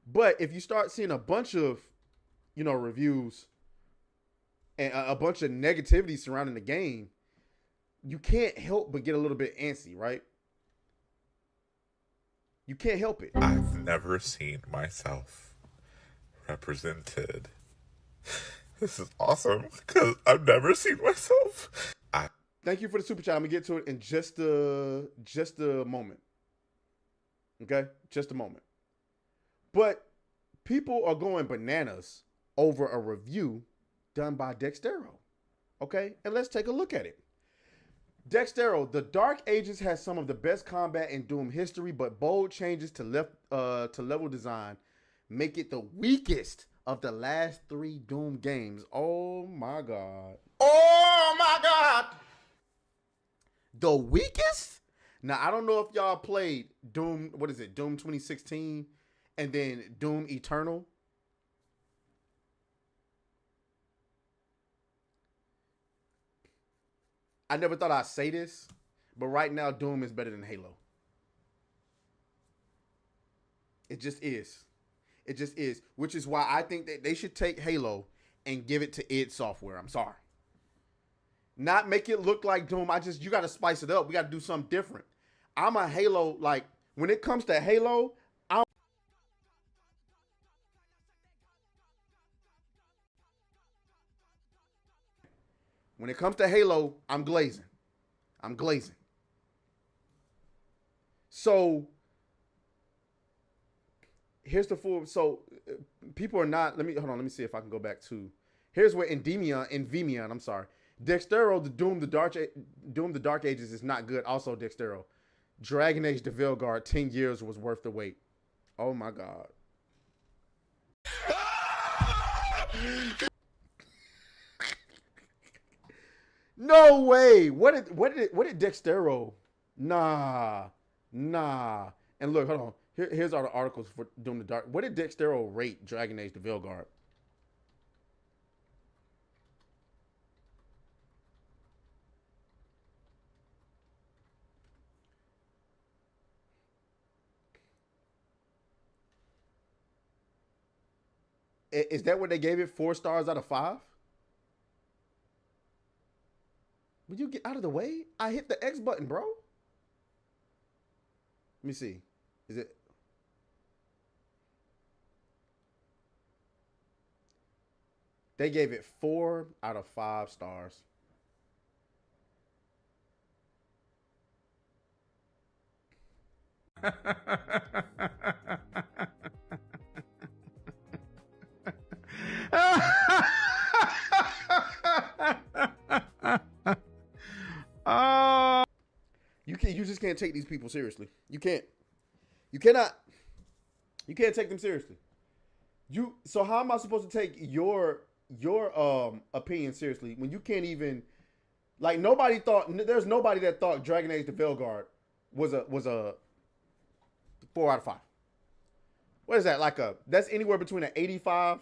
But if you start seeing a bunch of, reviews and a bunch of negativity surrounding the game, you can't help but get a little bit antsy, right? You can't help it. I've never seen myself represented. This is awesome because I've never seen myself. Thank you for the super chat. I'm gonna get to it in just a moment. Okay, just a moment. But people are going bananas over a review done by Dextero. Okay, and let's take a look at it. Dextero, the Dark Ages has some of the best combat in Doom history, but bold changes to level design make it the weakest of the last 3 Doom games. Oh my god. Oh my god. The weakest? Now, I don't know if y'all played Doom, Doom 2016 and then Doom Eternal. I never thought I'd say this, but right now Doom is better than Halo. It just is. It just is, which is why I think that they should take Halo and give it to id Software. I'm sorry. Not make it look like Doom. You got to spice it up. We got to do something different. I'm a Halo, when it comes to Halo, when it comes to Halo, I'm glazing. I'm glazing. So, here's the full. So, people are not. Let me see if I can go back to. Here's where Envymion, I'm sorry. Dextero, the Doom the Dark Ages is not good. Also, Dextero. Dragon Age the Veilguard, 10 years was worth the wait. Oh my god. No way. What did Dextero? Nah. And look, hold on. Here's all the articles for Doom the Dark. What did Dextero rate Dragon Age the Veilguard? Is that what they gave it? 4 stars out of 5? Would you get out of the way? I hit the X button, bro. Let me see. Is it? They gave it 4 out of 5 stars. can't take these people seriously. You can't. You cannot. You can't take them seriously. So how am I supposed to take your opinion seriously when you can't even, like, there's nobody that thought Dragon Age the Veilguard was a 4 out of 5. What is that? That's anywhere between an 85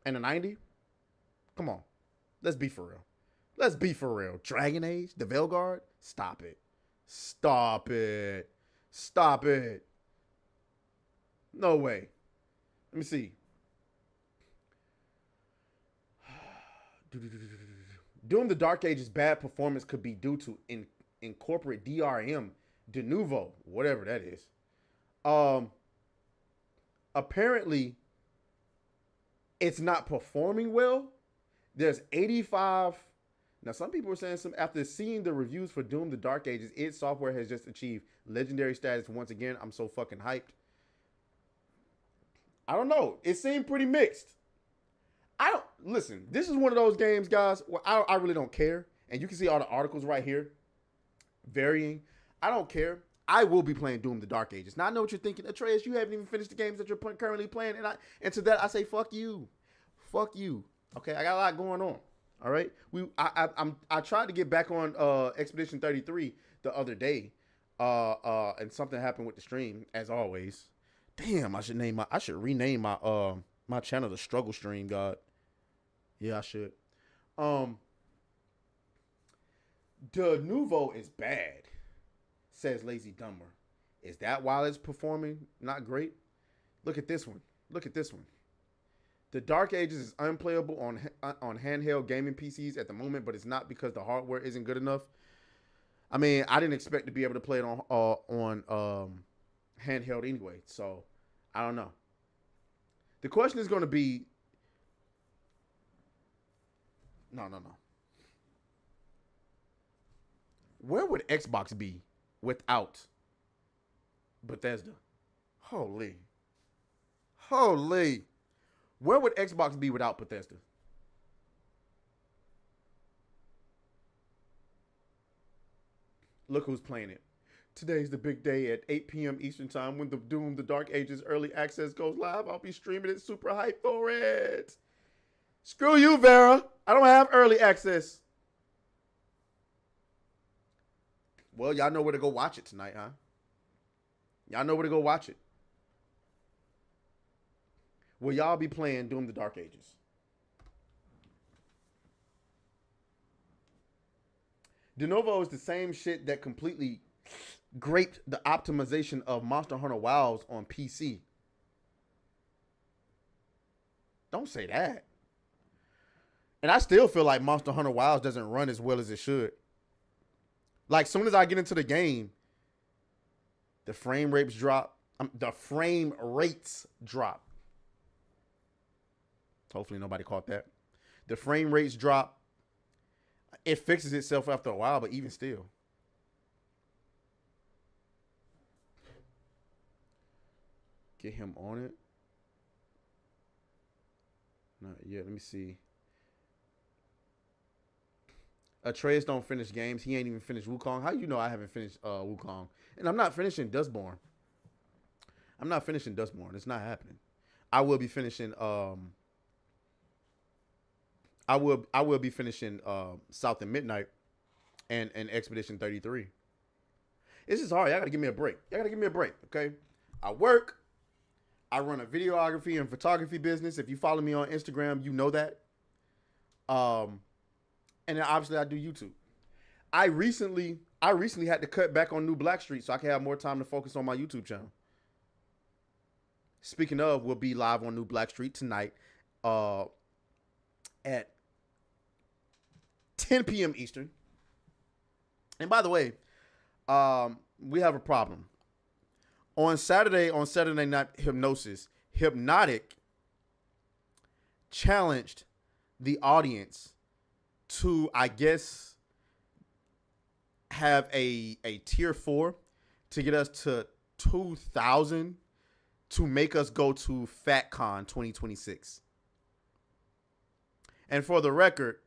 and a 90? Come on. Let's be for real. Let's be for real. Dragon Age the Veilguard? Stop it. Stop it. Stop it. No way. Let me see. Doom the Dark Age's bad performance could be due to incorporate DRM de nouveau, whatever that is. Apparently it's not performing well. There's 85. Now, some people are saying after seeing the reviews for Doom the Dark Ages, id Software has just achieved legendary status once again. I'm so fucking hyped. I don't know. It seemed pretty mixed. Listen, this is one of those games, guys, where I really don't care. And you can see all the articles right here. Varying. I don't care. I will be playing Doom the Dark Ages. Now, I know what you're thinking. Atreus, you haven't even finished the games that you're currently playing. And to that, I say, fuck you. Fuck you. Okay, I got a lot going on. All right? I tried to get back on Expedition 33 the other day. And something happened with the stream, as always. Damn, I should rename my channel the Struggle Stream, God. Yeah, I should. De Nouveau is bad, says Lazy Dumber. Is that why it's performing not great? Look at this one. Look at this one. The Dark Ages is unplayable on handheld gaming PCs at the moment, but it's not because the hardware isn't good enough. I mean, I didn't expect to be able to play it on handheld anyway, so I don't know. The question is going to be, no. Where would Xbox be without Bethesda? Holy. Where would Xbox be without Bethesda? Look who's playing it. Today's the big day at 8 p.m. Eastern Time when the Doom the Dark Ages early access goes live. I'll be streaming it super hype for it. Screw you, Vera. I don't have early access. Well, y'all know where to go watch it tonight, huh? Y'all know where to go watch it. Will y'all be playing Doom the Dark Ages? De Novo is the same shit that completely graped the optimization of Monster Hunter Wilds on PC. Don't say that. And I still feel like Monster Hunter Wilds doesn't run as well as it should. Like, soon as I get into the game, the frame rates drop. Hopefully nobody caught that. The frame rates drop. It fixes itself after a while, but even still. Get him on it. Not yet. Let me see. Atreus don't finish games. He ain't even finished Wukong. How you know I haven't finished Wukong? And I'm not finishing Dustborn. It's not happening. I will be finishing I will be finishing South and Midnight and Expedition 33. This is hard. Y'all gotta give me a break. Okay? I work. I run a videography and photography business. If you follow me on Instagram, you know that. And then obviously I do YouTube. I recently had to cut back on New Blackstreet so I can have more time to focus on my YouTube channel. Speaking of, we'll be live on New Blackstreet tonight at 10 p.m. Eastern. And by the way, we have a problem. On Saturday Night Hypnosis, Hypnotic challenged the audience to, I guess, have a tier 4 to get us to 2,000 to make us go to FatCon 2026. And for the record,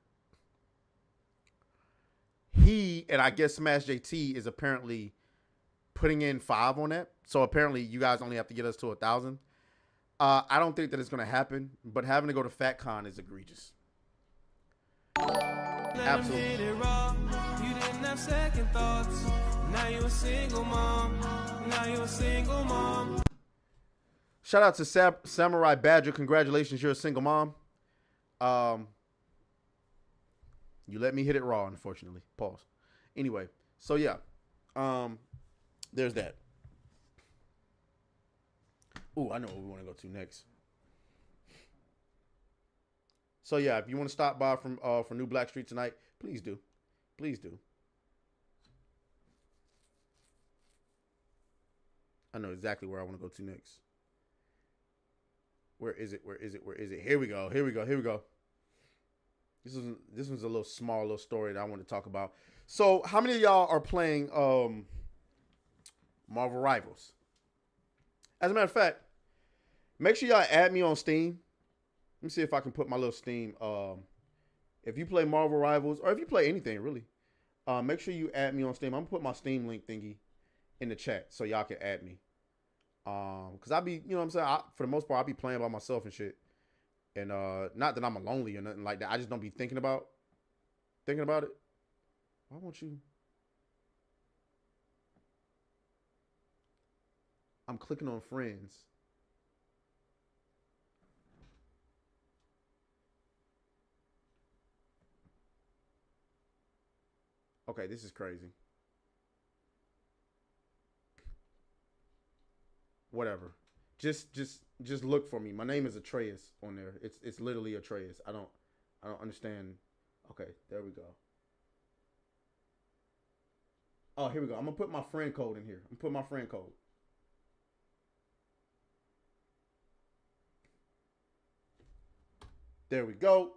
he and I guess Smash JT is apparently putting in 5 on that. So apparently you guys only have to get us to 1,000. I don't think that it's gonna happen, but having to go to FatCon is egregious. Absolutely. You didn't have second thoughts. Now you're a single mom. Now you're a single mom. Shout out to Samurai Badger. Congratulations, you're a single mom. You let me hit it raw, unfortunately. Pause. Anyway, so yeah. There's that. Ooh, I know what we want to go to next. So yeah, if you want to stop by from for New Black Street tonight, please do. Please do. I know exactly where I want to go to next. Where is it? Where is it? Where is it? Here we go. Here we go. Here we go. This one's a small little story that I want to talk about. So, how many of y'all are playing Marvel Rivals? As a matter of fact, make sure y'all add me on Steam. Let me see if I can put my little Steam. If you play Marvel Rivals, or if you play anything really, make sure you add me on Steam. I'm gonna put my Steam link thingy in the chat so y'all can add me. Cause I be, you know what I'm saying? For the most part, I be playing by myself and shit. And not that I'm lonely or nothing like that. I just don't be thinking about it. Why won't you? I'm clicking on friends. Okay, this is crazy. Whatever. Just look for me. My name is Atreus on there. It's literally Atreus. I don't understand. Okay, there we go. Oh, here we go. I'm gonna put my friend code in here. I'm gonna put my friend code. There we go.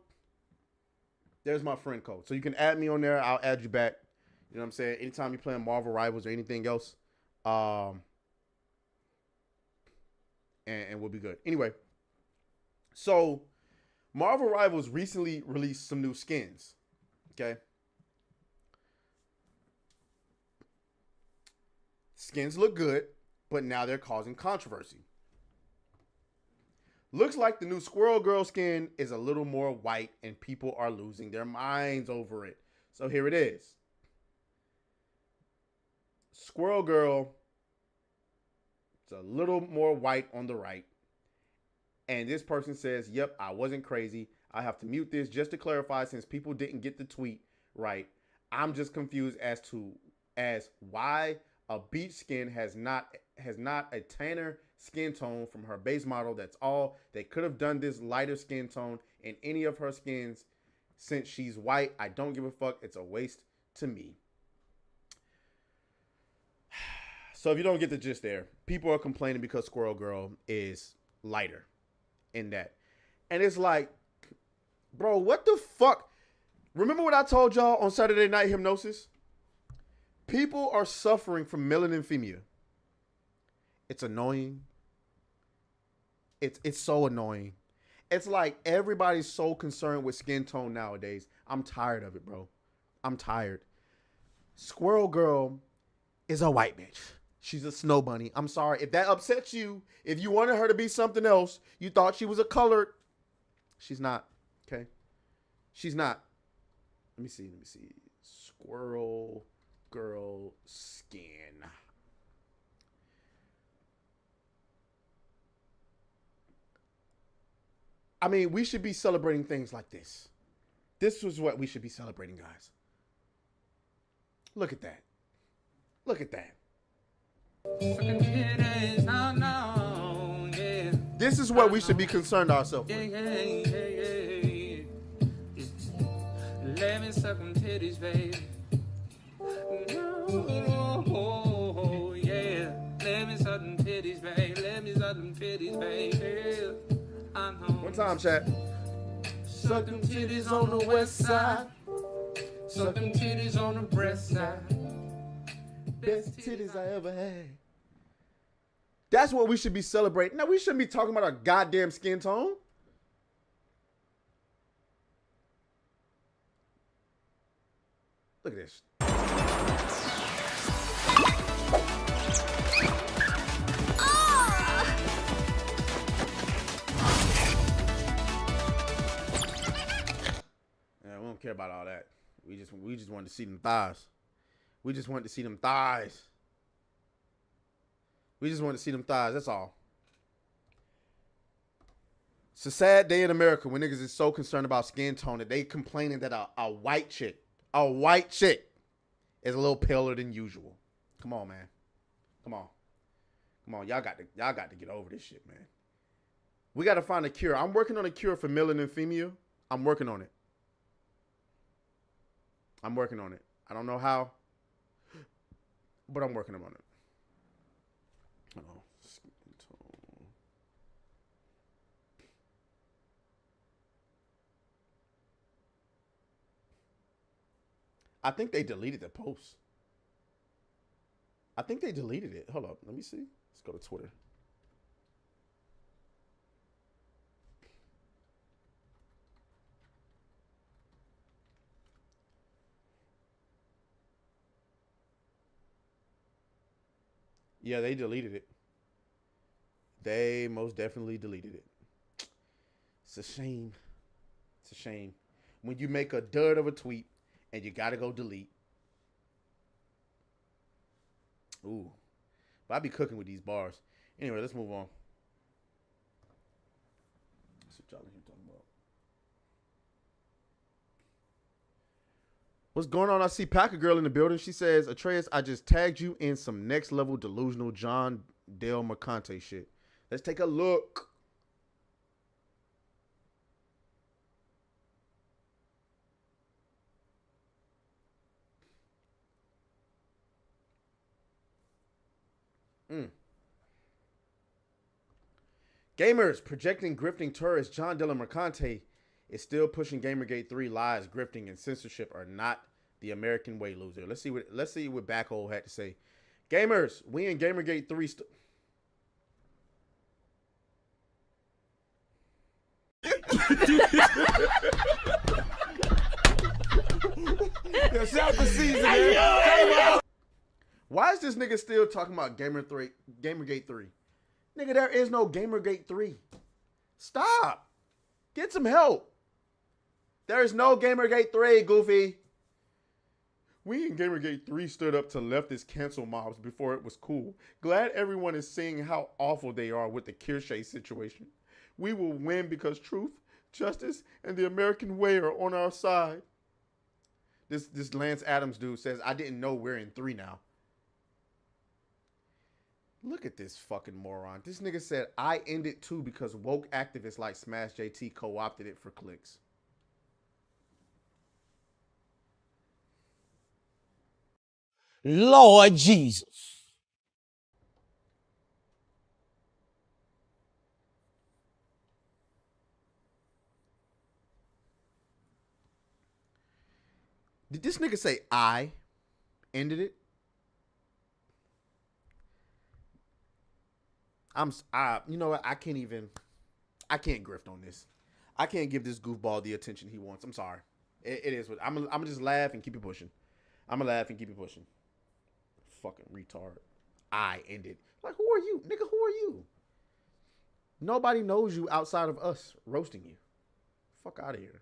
There's my friend code. So you can add me on there. I'll add you back. You know what I'm saying? Anytime you're playing Marvel Rivals or anything else, and we'll be good. Anyway, so Marvel Rivals recently released some new skins. Okay. Skins look good, but now they're causing controversy. Looks like the new Squirrel Girl skin is a little more white and people are losing their minds over it. So here it is. Squirrel Girl, it's a little more white on the right. And this person says, yep, I wasn't crazy. I have to mute this just to clarify since people didn't get the tweet right. I'm just confused as why a beach skin has not a tanner skin tone from her base model. That's all. They could have done this lighter skin tone in any of her skins. Since she's white, I don't give a fuck. It's a waste to me. So if you don't get the gist there, people are complaining because Squirrel Girl is lighter in that. And it's like, bro, what the fuck? Remember what I told y'all on Saturday Night Hypnosis? People are suffering from melanemphemia. It's annoying. It's so annoying. It's like everybody's so concerned with skin tone nowadays. I'm tired of it, bro. I'm tired. Squirrel Girl is a white bitch. She's a snow bunny. I'm sorry. If that upsets you, if you wanted her to be something else, you thought she was a colored. She's not. Okay? She's not. Let me see. Squirrel Girl skin. I mean, we should be celebrating things like this. This was what we should be celebrating, guys. Look at that. Look at that. This is what we should be concerned ourselves with. Let me suck them titties, baby. Oh, yeah. Let me suck them titties, baby. Let me suck them titties, baby. I know. One time, chat. Suck them titties on the west side. Suck them titties on the breast side. Best titties I ever had. That's what we should be celebrating. Now, we shouldn't be talking about our goddamn skin tone. Look at this. don't care about all that. We just wanted to see them thighs. We just wanted to see them thighs. We just wanted to see them thighs. That's all. It's a sad day in America when niggas is so concerned about skin tone that they complaining that a white chick is a little paler than usual. Come on, man. Come on. Y'all got to get over this shit, man. We got to find a cure. I'm working on a cure for melanemia. I'm working on it. I don't know how, but I'm working on it. Hold on. Skin tone. I think they deleted the post. I think they deleted it. Hold up. Let me see. Let's go to Twitter. Yeah, they deleted it. They most definitely deleted it. It's a shame. It's a shame. When you make a dud of a tweet and you got to go delete. Ooh. But I be cooking with these bars. Anyway, let's move on. That's what y'all in here talking about. What's going on? I see Packer Girl in the building. She says, Atreus, I just tagged you in some next level delusional John Dale Mercante shit. Let's take a look. Gamers projecting grifting tourists. John Dale Mercante is still pushing Gamergate 3 lies. Grifting and censorship are not the American way, loser. Let's see what Backhole had to say. Gamers, we in Gamergate 3 Why is this nigga still talking about Gamergate 3? Nigga, there is no Gamergate 3. Stop. Get some help. There is no Gamergate 3, Goofy. We in Gamergate 3 stood up to leftist cancel mobs before it was cool. Glad everyone is seeing how awful they are with the Kirsche situation. We will win because truth, justice, and the American way are on our side. This Lance Adams dude says, I didn't know we're in 3 now. Look at this fucking moron. This nigga said, I ended 2 because woke activists like Smash JT co-opted it for clicks. Lord Jesus. Did this nigga say I ended it? You know what? I can't grift on this. I can't give this goofball the attention he wants. I'm sorry. It is what I'm gonna just laugh and keep it pushing. Fucking retard. I ended. Like, who are you? Nigga, who are you? Nobody knows you outside of us roasting you. Fuck out of here.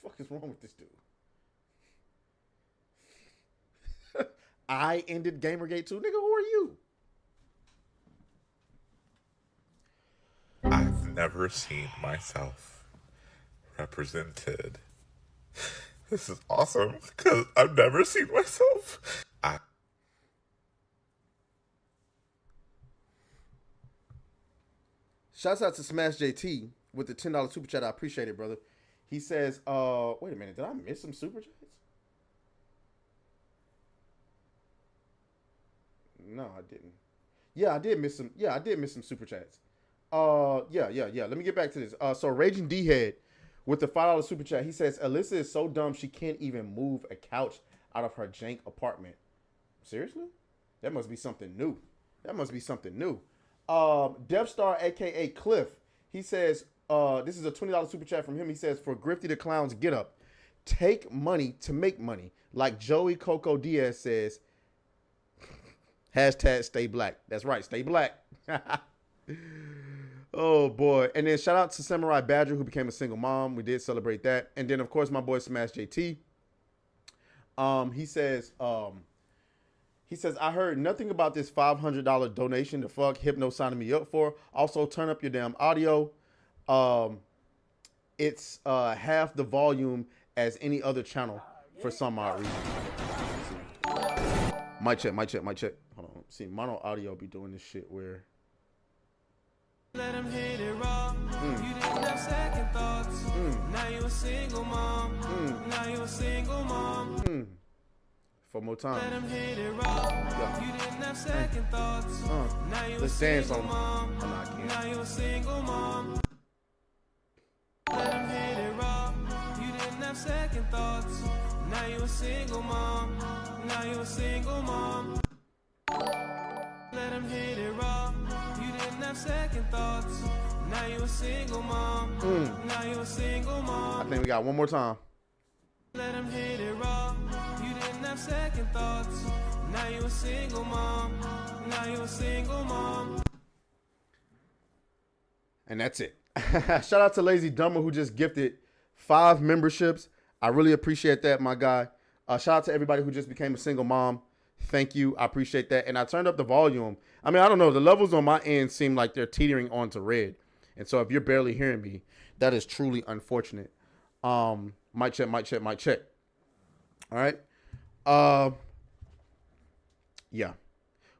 Fuck is wrong with this dude? I ended Gamergate 2. Nigga, who are you? I've never seen myself represented. This is awesome because I've never seen myself. Shouts out to Smash JT with the $10 super chat. I appreciate it, brother. He says, wait a minute, did I miss some super chats? No, I didn't. Yeah, I did miss some. Yeah, I did miss some super chats. Yeah. Let me get back to this. So Raging D Head with the $5 super chat. He says Alyssa is so dumb she can't even move a couch out of her jank apartment. Seriously? That must be something new. Death Star, aka Cliff. He says, this is a $20 super chat from him. He says, for Grifty the Clown's get up, take money to make money. Like Joey Coco Diaz says, hashtag stay black. That's right, stay black. Oh boy. And then shout out to Samurai Badger who became a single mom. We did celebrate that. And then of course my boy Smash JT. He says, I heard nothing about this $500 donation the fuck Hypno signing me up for. Also turn up your damn audio. It's half the volume as any other channel for some odd reason. Mic check. Hold on. See, mono audio be doing this shit where. Let him hit it raw. You didn't have second thoughts. Now you a single mom. Now you a single mom. For more time. Let him hit it raw. You didn't have second thoughts. Now you Let's a dance single on mom. Oh, no, I can't. Now you a single mom. Let him hit it raw. You didn't have second thoughts. Now you a single mom. Now you a single mom. Let him hit it raw. You didn't have second thoughts. Now you a single mom. Now you a single mom. I think we got one more time. Let him hit it raw. You didn't have second thoughts. Now you a single mom. Now you a single mom. And that's it. Shout out to Lazy Dumber who just gifted 5 memberships. I really appreciate that, my guy. Shout out to everybody who just became a single mom. Thank you. I appreciate that. And I turned up the volume. I mean, I don't know. The levels on my end seem like they're teetering onto red. And so if you're barely hearing me, that is truly unfortunate. Mic check. All right. Yeah.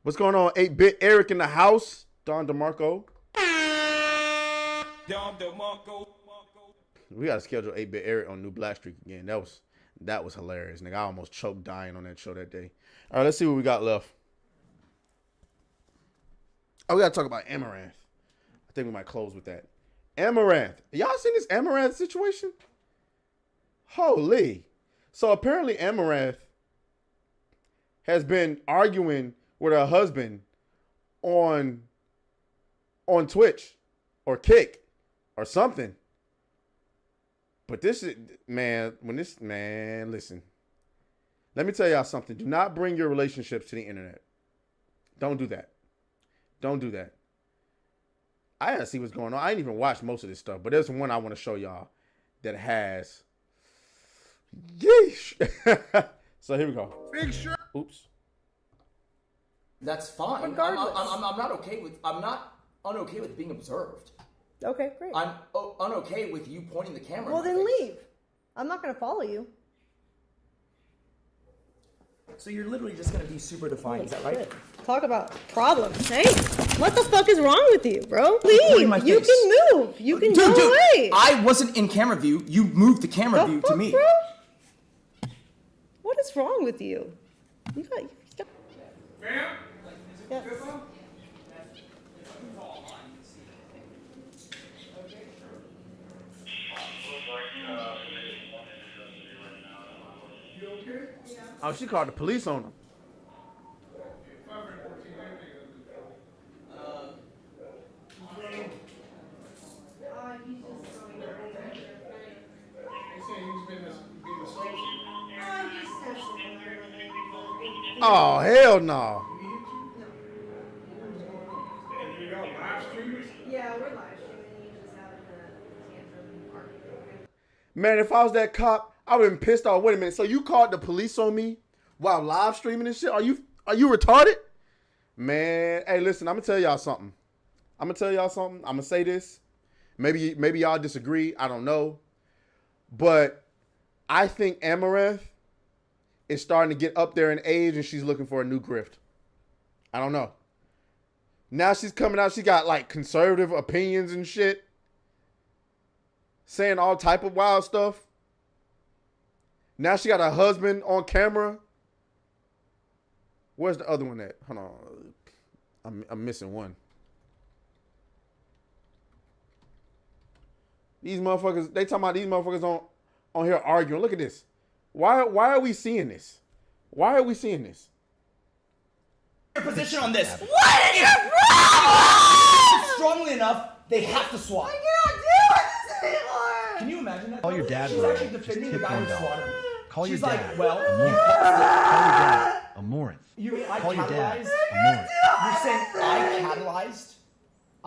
What's going on? 8-Bit Eric in the house. Don DeMarco. We got to schedule 8-Bit Eric on New Black Streak again. That was hilarious, nigga. I almost choked dying on that show that day. All right, let's see what we got left. Oh, we got to talk about Amaranth. I think we might close with that. Amaranth. Y'all seen this Amaranth situation? Holy. So apparently Amaranth has been arguing with her husband on Twitch or Kick or something. But this is, listen. Let me tell y'all something. Do not bring your relationships to the internet. Don't do that. Don't do that. I gotta see what's going on. I ain't even watched most of this stuff, but there's one I want to show y'all that has. Yeesh. So here we go. Big sure. Oops. That's fine. Regardless. I'm not okay with. I'm not unokay with being observed. Okay, great. I'm unokay with you pointing the camera. Well, in my then face. leave. I'm not going to follow you. So you're literally just gonna be super defiant, is that right? Shit. Talk about problems. Hey, what the fuck is wrong with you, bro? Pointing my Leave. You face. can move. You can go away. I wasn't in camera view. You moved the camera The view fuck, to me. bro? What is wrong with you? You got. Fam? Yeah. Oh, she called the police on him. Oh, hell no. Yeah, we're live streaming. You just having a tantrum argument. Man, if I was that cop, I would have been pissed off. Wait a minute. So you called the police on me while live streaming and shit? Are you retarded? Man, hey, listen, I'm gonna tell y'all something. I'm gonna say this. Maybe y'all disagree. I don't know. But I think Amaranth is starting to get up there in age and she's looking for a new grift. I don't know. Now she's coming out. She got like conservative opinions and shit. Saying all type of wild stuff. Now she got a husband on camera. Where's the other one at? Hold on. I'm missing one. These motherfuckers, they talking about these motherfuckers on here arguing. Look at this. Why are we seeing this? Why are we seeing this? Your position on this. What is your problem? Strongly enough, they have to swap. I cannot deal with this anymore. Can you imagine that? Call your dad, She's Ray. actually Just defending the tip guy who $1. swatted her. Call your She's dad. like, well, Amaranth. you mean I Call your dad. catalyzed? Amaranth. You're saying I catalyzed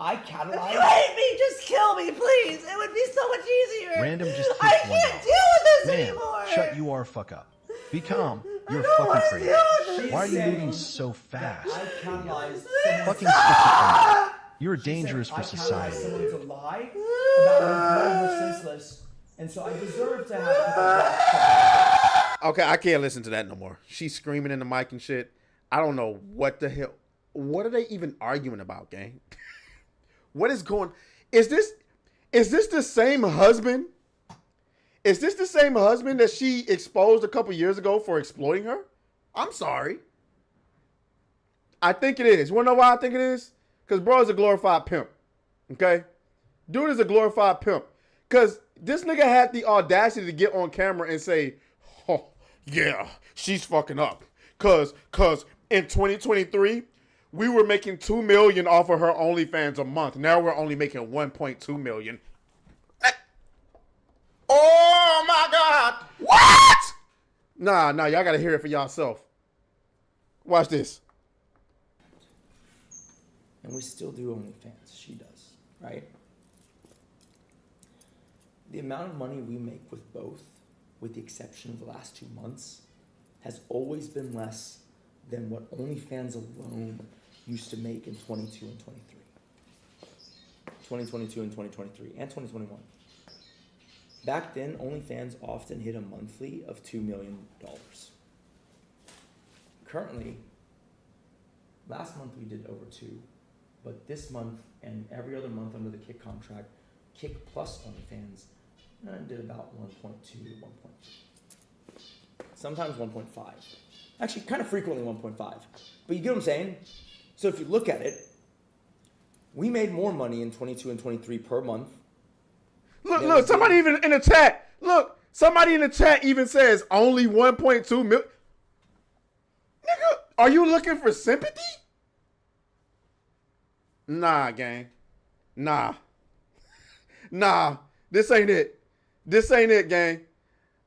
I If catalyzed. you hate me, just kill me, please. It would be so much easier. Random just I kicked one can't dog. deal with this Man, anymore. shut you are fuck up. Be calm. You're don't fucking wanna crazy. deal with this. Why are you saying moving so fast? I catalyzed Fucking stick to plan. You're dangerous for I catalyzed society. someone to lie about me calling her senseless, and so I deserve to have a couple of dogs. Okay, I can't listen to that no more. She's screaming in the mic and shit. I don't know what the hell. What are they even arguing about, gang? What is going? Is this the same husband? Is this the same husband that she exposed a couple years ago for exploiting her? I'm sorry. I think it is. You wanna know why I think it is? Because bro is a glorified pimp. Okay? Dude is a glorified pimp. Because this nigga had the audacity to get on camera and say, oh, yeah, she's fucking up. Cause in 2023, we were making $2 million off of her OnlyFans a month. Now we're only making $1.2 million. Oh my God. What? Nah, y'all gotta hear it for yourself. Watch this. And we still do OnlyFans. She does, right? The amount of money we make with both, with the exception of the last 2 months, has always been less than what OnlyFans alone used to make in 22 and 23. 2022 and 2023 and 2021. Back then, OnlyFans often hit a monthly of $2 million. Currently, last month we did over 2, but this month and every other month under the Kick contract, Kick plus OnlyFans, did about 1.2 to 1.3. Sometimes 1.5. Actually, kind of frequently 1.5. But you get what I'm saying? So if you look at it, we made more money in 22 and 23 per month. Look, somebody even in the chat. Look, somebody in the chat even says only 1.2 million. Nigga, are you looking for sympathy? Nah, gang. Nah. This ain't it. This ain't it, gang.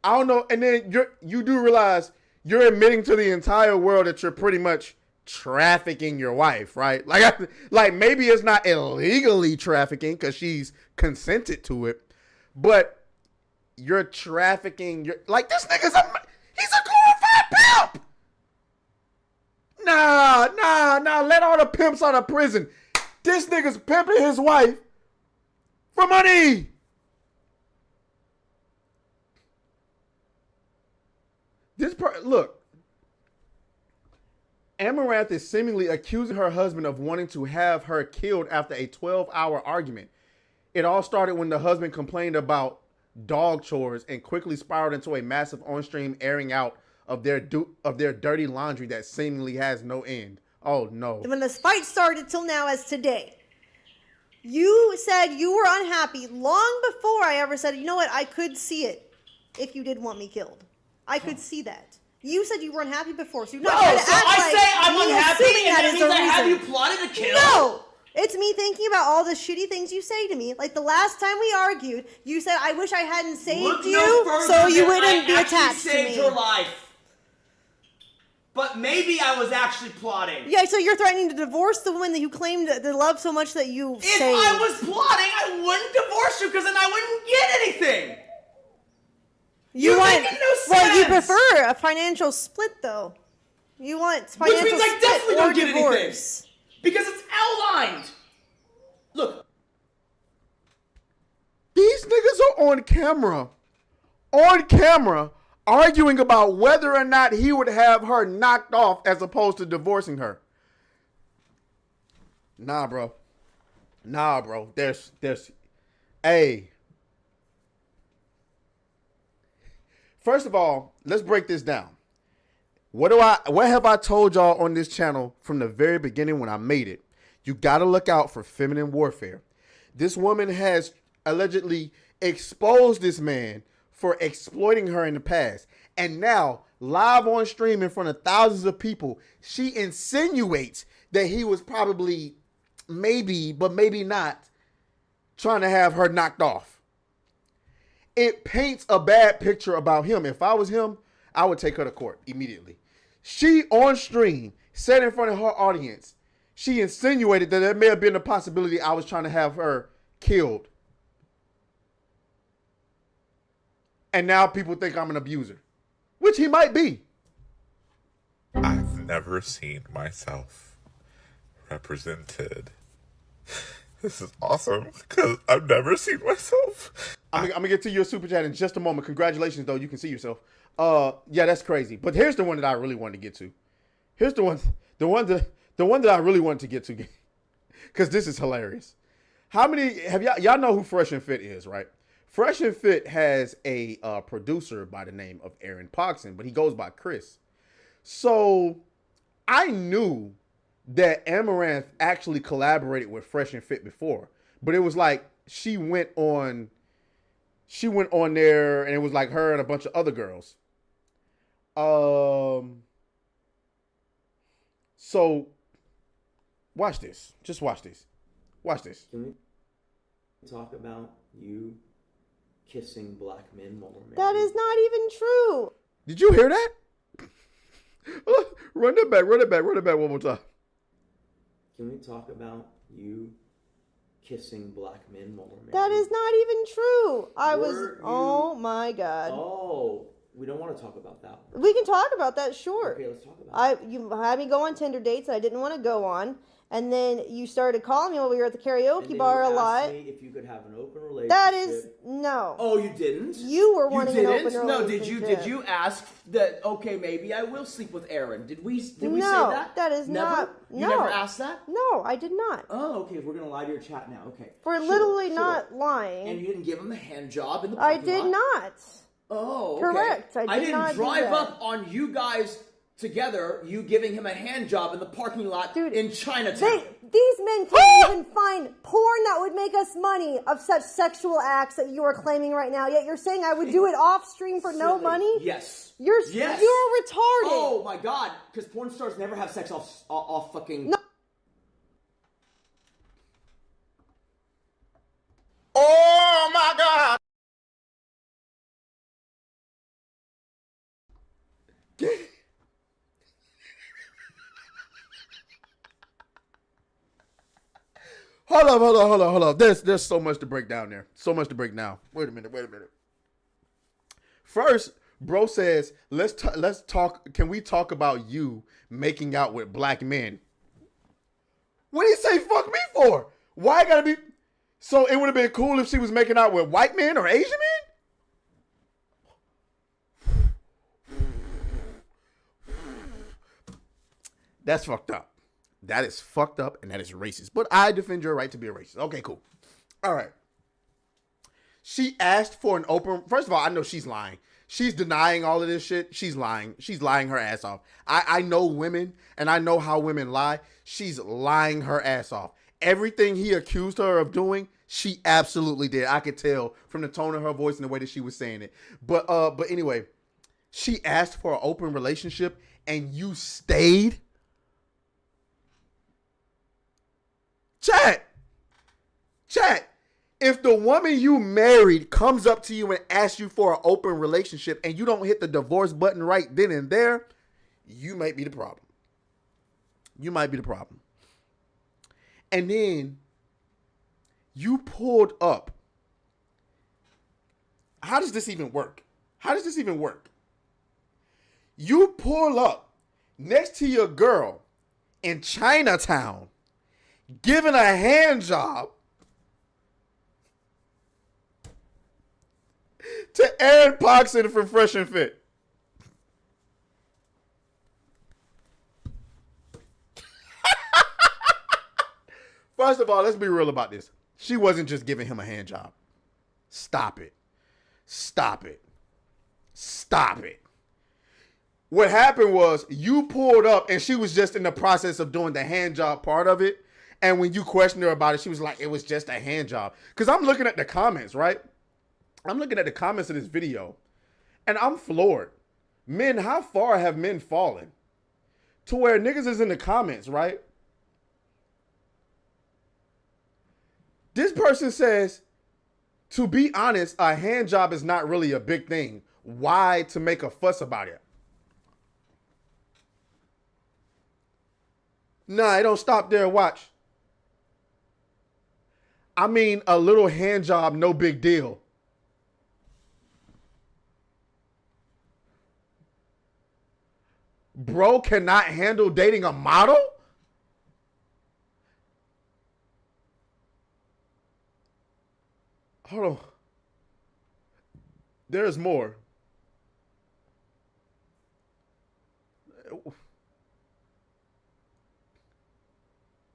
I don't know. And then you do realize you're admitting to the entire world that you're pretty much trafficking your wife, right? Like maybe it's not illegally trafficking because she's consented to it, but you're trafficking. Like this nigga's he's a glorified pimp. Nah. Let all the pimps out of prison. This nigga's pimping his wife for money. Look. Amaranth is seemingly accusing her husband of wanting to have her killed after a 12-hour argument. It all started when the husband complained about dog chores and quickly spiraled into a massive on-stream airing out of their dirty laundry that seemingly has no end. Oh, no. When this fight started till now as today, you said you were unhappy long before I ever said, you know what, I could see it if you did want me killed. I could see that. You said you were unhappy before, so you're not trying to so act I like say I'm me unhappy, assuming and that is means a I have you reason. plotted to kill? No! It's me thinking about all the shitty things you say to me. Like the last time we argued, you said, I wish I hadn't saved Look you no further so you than wouldn't be I actually attached to saved me. her life. But maybe I was actually plotting. Yeah, so you're threatening to divorce the woman that you claimed to love so much that you If saved. I was plotting, I wouldn't divorce you because then I wouldn't get anything. You You're want, making no well, you sense. prefer a financial split, though. You want financial Which means I split definitely or don't get divorce. anything. Because it's outlined. Look, These niggas are on camera, arguing about whether or not he would have her knocked off as opposed to divorcing her. Nah, bro. There's, first of all, let's break this down. What have I told y'all on this channel from the very beginning when I made it? You got to look out for feminine warfare. This woman has allegedly exposed this man for exploiting her in the past. And now, live on stream in front of thousands of people, she insinuates that he was probably, maybe, but maybe not, trying to have her knocked off. It paints a bad picture about him. If I was him, I would take her to court immediately. She, on stream, said in front of her audience, she insinuated that there may have been a possibility I was trying to have her killed. And now people think I'm an abuser, which he might be. I've never seen myself represented. This is awesome because I've never seen myself. I'm gonna get to your super chat in just a moment. Congratulations, though. You can see yourself. Yeah, that's crazy. But here's the one that I really wanted to get to. Here's the one that I really wanted to get to, because this is hilarious. How many have y'all know who Fresh and Fit is, right? Fresh and Fit has a producer by the name of Aaron Poxon, but he goes by Chris. So I knew that Amaranth actually collaborated with Fresh and Fit before, but it was like she went on there and it was like her and a bunch of other girls. So watch this. Just watch this. Watch this. Can we talk about you kissing black men while we're married? That is not even true. Did you hear that? Run it back one more time. Can we talk about you kissing black men while we're married? That is not even true. Oh my God. Oh, we don't want to talk about that one. We can talk about that, sure. Okay, let's talk about it. You had me go on Tinder dates that I didn't want to go on. And then you started calling me while we were at the karaoke bar a lot. Me if you could have an open relationship. That is no. Oh, you didn't? You were wanting an open relationship. No, did you ask that? Okay, maybe I will sleep with Aaron. Did we say that? No, that is never? not. You No. never asked that? No, I did not. Oh, okay. We're gonna lie to your chat now. Okay. We're Sure, literally sure. not lying. And you didn't give him a hand job in the I parking did lot? not. Oh, okay. Correct. I did didn't not do drive that. up on you guys together, you giving him a hand job in the parking lot Dude, in Chinatown. These men can't even find porn that would make us money of such sexual acts that you are claiming right now. Yet you're saying I would do it off stream for no Silly. money? Yes. You're Yes. retarded. Oh my God! Because porn stars never have sex off fucking. No. Oh my God. Hold up. There's so much to break down there. So much to break down. Wait a minute. First, bro says, let's talk. Can we talk about you making out with black men? What did he say fuck me for? Why I gotta be? So it would have been cool if she was making out with white men or Asian men? That's fucked up. That is fucked up and that is racist. But I defend your right to be a racist. Okay, cool. All right. She asked for an open. First of all, I know she's lying. She's denying all of this shit. She's lying. She's lying her ass off. I know women and I know how women lie. She's lying her ass off. Everything he accused her of doing, she absolutely did. I could tell from the tone of her voice and the way that she was saying it. But anyway, she asked for an open relationship and you stayed. Chat. If the woman you married comes up to you and asks you for an open relationship and you don't hit the divorce button right then and there, you might be the problem. And then you pulled up. How does this even work? You pull up next to your girl in Chinatown, giving a hand job to Aaron Poxon from Fresh and Fit. First of all, let's be real about this. She wasn't just giving him a hand job. Stop it. What happened was you pulled up and she was just in the process of doing the hand job part of it. And when you questioned her about it, she was like, it was just a hand job. Because I'm looking at the comments, right? I'm looking at the comments of this video. And I'm floored. Men, how far have men fallen? To where niggas is in the comments, right? This person says, to be honest, a hand job is not really a big thing. Why to make a fuss about it? Nah, it don't stop there. Watch. I mean, a little hand job, no big deal. Bro cannot handle dating a model? Hold on. There's more.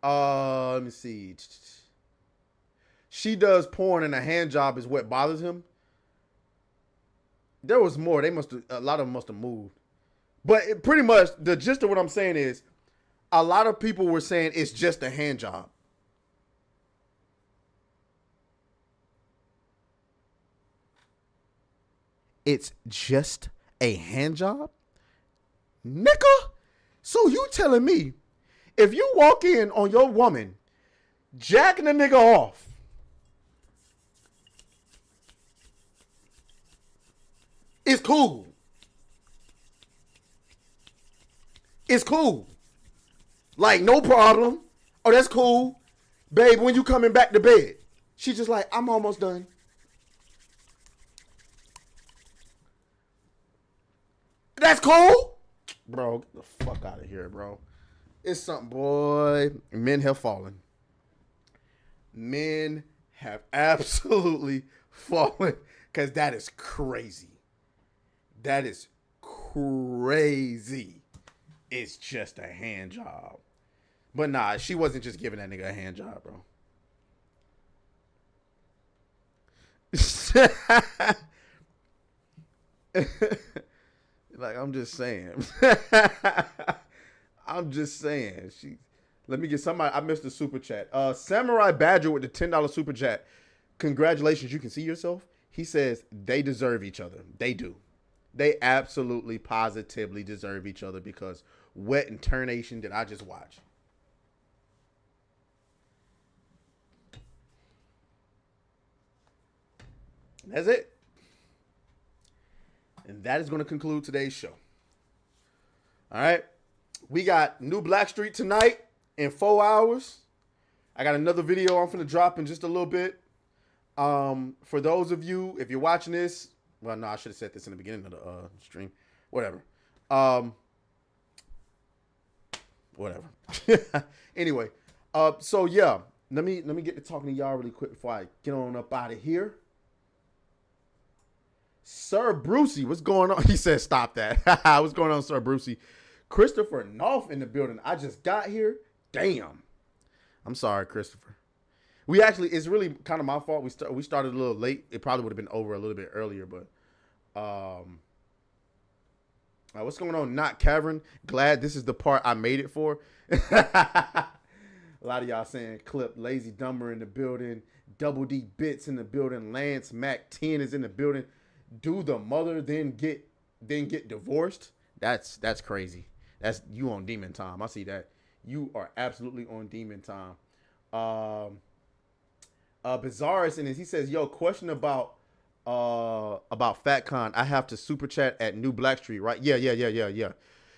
Let me see. She does porn and a hand job is what bothers him. There was more. A lot of them must have moved. But pretty much the gist of what I'm saying is a lot of people were saying it's just a hand job. It's just a hand job? Nigga? So you telling me if you walk in on your woman jacking a nigga off, it's cool. It's cool. Like, no problem. Oh, that's cool. Babe, when you coming back to bed? She's just like, I'm almost done. That's cool? Bro, get the fuck out of here, bro. It's something, boy. Men have fallen. Men have absolutely fallen. Because that is crazy. That is crazy. It's just a hand job. But nah, she wasn't just giving that nigga a hand job, bro. Like, I'm just saying. I'm just saying. Let me get somebody. I missed the super chat. Samurai Badger with the $10 super chat. Congratulations, you can see yourself. He says they deserve each other. They do. They absolutely, positively deserve each other because what internation did I just watch? That's it. And that is going to conclude today's show. All right. We got New Blackstreet tonight in 4 hours. I got another video I'm going to drop in just a little bit. For those of you, if you're watching this, well, no, I should have said this in the beginning of the stream. Whatever. Whatever. Anyway, so yeah, let me get to talking to y'all really quick before I get on up out of here. Sir Brucey, what's going on? He said, stop that. What's going on, Sir Brucey? Christopher Knopf in the building. I just got here. Damn. I'm sorry, Christopher. We actually, it's really kind of my fault. We started a little late. It probably would have been over a little bit earlier, but what's going on? Not Cavern. Glad this is the part I made it for. A lot of y'all saying clip. Lazy Dumber in the building. Double D Bits in the building. Lance Mac 10 is in the building. Do the mother then get divorced? That's crazy. That's you on demon time. I see that. You are absolutely on demon time. Bizarrus in this, he says, yo, question about FatCon. I have to super chat at New Blackstreet, right?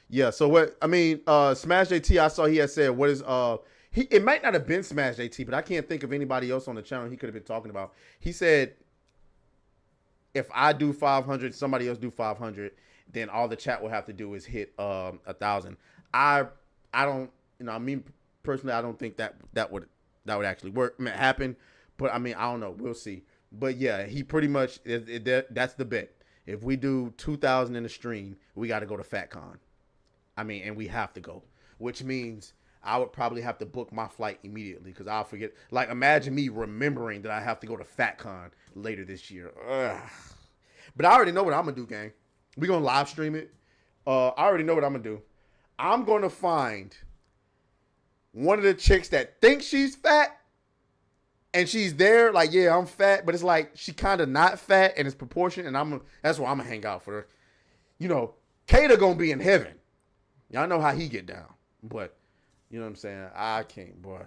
Yeah. So what I mean, Smash JT, I saw he had said what is it might not have been Smash JT, but I can't think of anybody else on the channel he could have been talking about. He said if I do 500, somebody else do 500, then all the chat will have to do is hit 1,000. I don't, I mean personally, I don't think that would actually work, happen. But I mean, I don't know. We'll see. But yeah, he pretty much that's the bet. If we do 2,000 in the stream, we got to go to FatCon. I mean, and we have to go, which means I would probably have to book my flight immediately because I'll forget. Like, imagine me remembering that I have to go to FatCon later this year. Ugh. But I already know what I'm going to do, gang. We're going to live stream it. I already know what I'm going to do. I'm going to find one of the chicks that thinks she's fat and she's there like, yeah, I'm fat, but it's like she kind of not fat and it's proportionate, and that's where I'm going to hang out for her. You know, Kata going to be in heaven. Y'all know how he get down. But, you know what I'm saying? I can't, boy.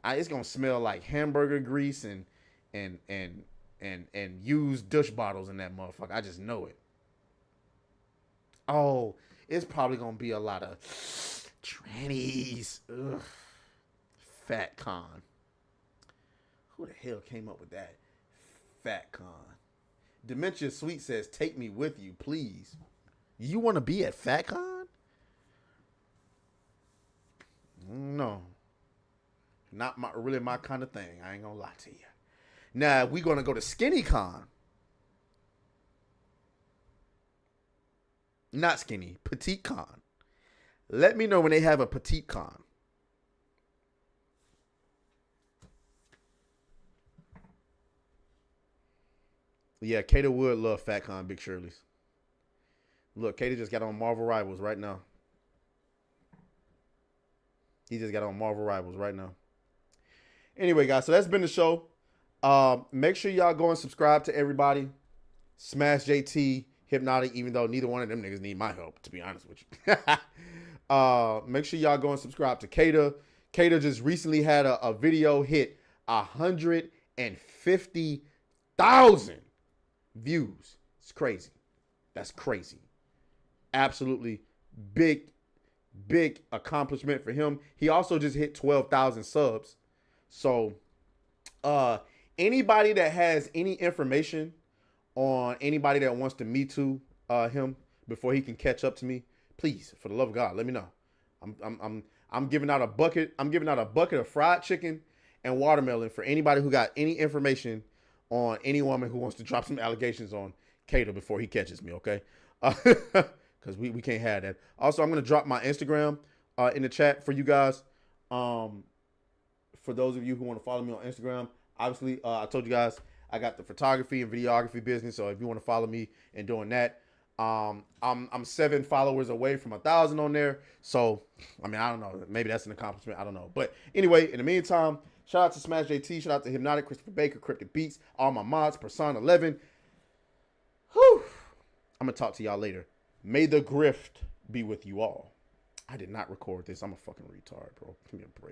It's going to smell like hamburger grease and used douche bottles in that motherfucker. I just know it. Oh, it's probably going to be a lot of Trannies. Ugh. Fat con. Who the hell came up with that? Fat con. Dementia Sweet says, take me with you, please. You want to be at Fat Con? No. Not really my kind of thing. I ain't going to lie to you. Now, we going to go to Skinny Con. Not Skinny. Petite Con. Let me know when they have a Petite Con. Yeah, Kata would love Fat Con, Big Shirley's. Look, Kata just got on Marvel Rivals right now. He just got on Marvel Rivals right now. Anyway, guys, so that's been the show. Make sure y'all go and subscribe to everybody. Smash JT, Hypnotic, even though neither one of them niggas need my help, to be honest with you. Make sure y'all go and subscribe to Kata. Kata just recently had a video hit 150,000 views. It's crazy. That's crazy. Absolutely big accomplishment for him. He also just hit 12,000 subs. So anybody that has any information on anybody that wants to Me Too him before he can catch up to me, please, for the love of God, let me know. I'm giving out a bucket. I'm giving out a bucket of fried chicken and watermelon for anybody who got any information on any woman who wants to drop some allegations on Kata before he catches me, okay? Because we can't have that. Also, I'm going to drop my Instagram in the chat for you guys. For those of you who want to follow me on Instagram, obviously, I told you guys I got the photography and videography business. So if you want to follow me in doing that, I'm 7 followers away from 1,000 on there. So, I mean, I don't know. Maybe that's an accomplishment. I don't know. But anyway, in the meantime, shout out to Smash JT. Shout out to Hypnotic, Christopher Baker, Cryptic Beats, all my mods, Persona 11. Whew. I'm going to talk to y'all later. May the grift be with you all. I did not record this. I'm a fucking retard, bro. Give me a break.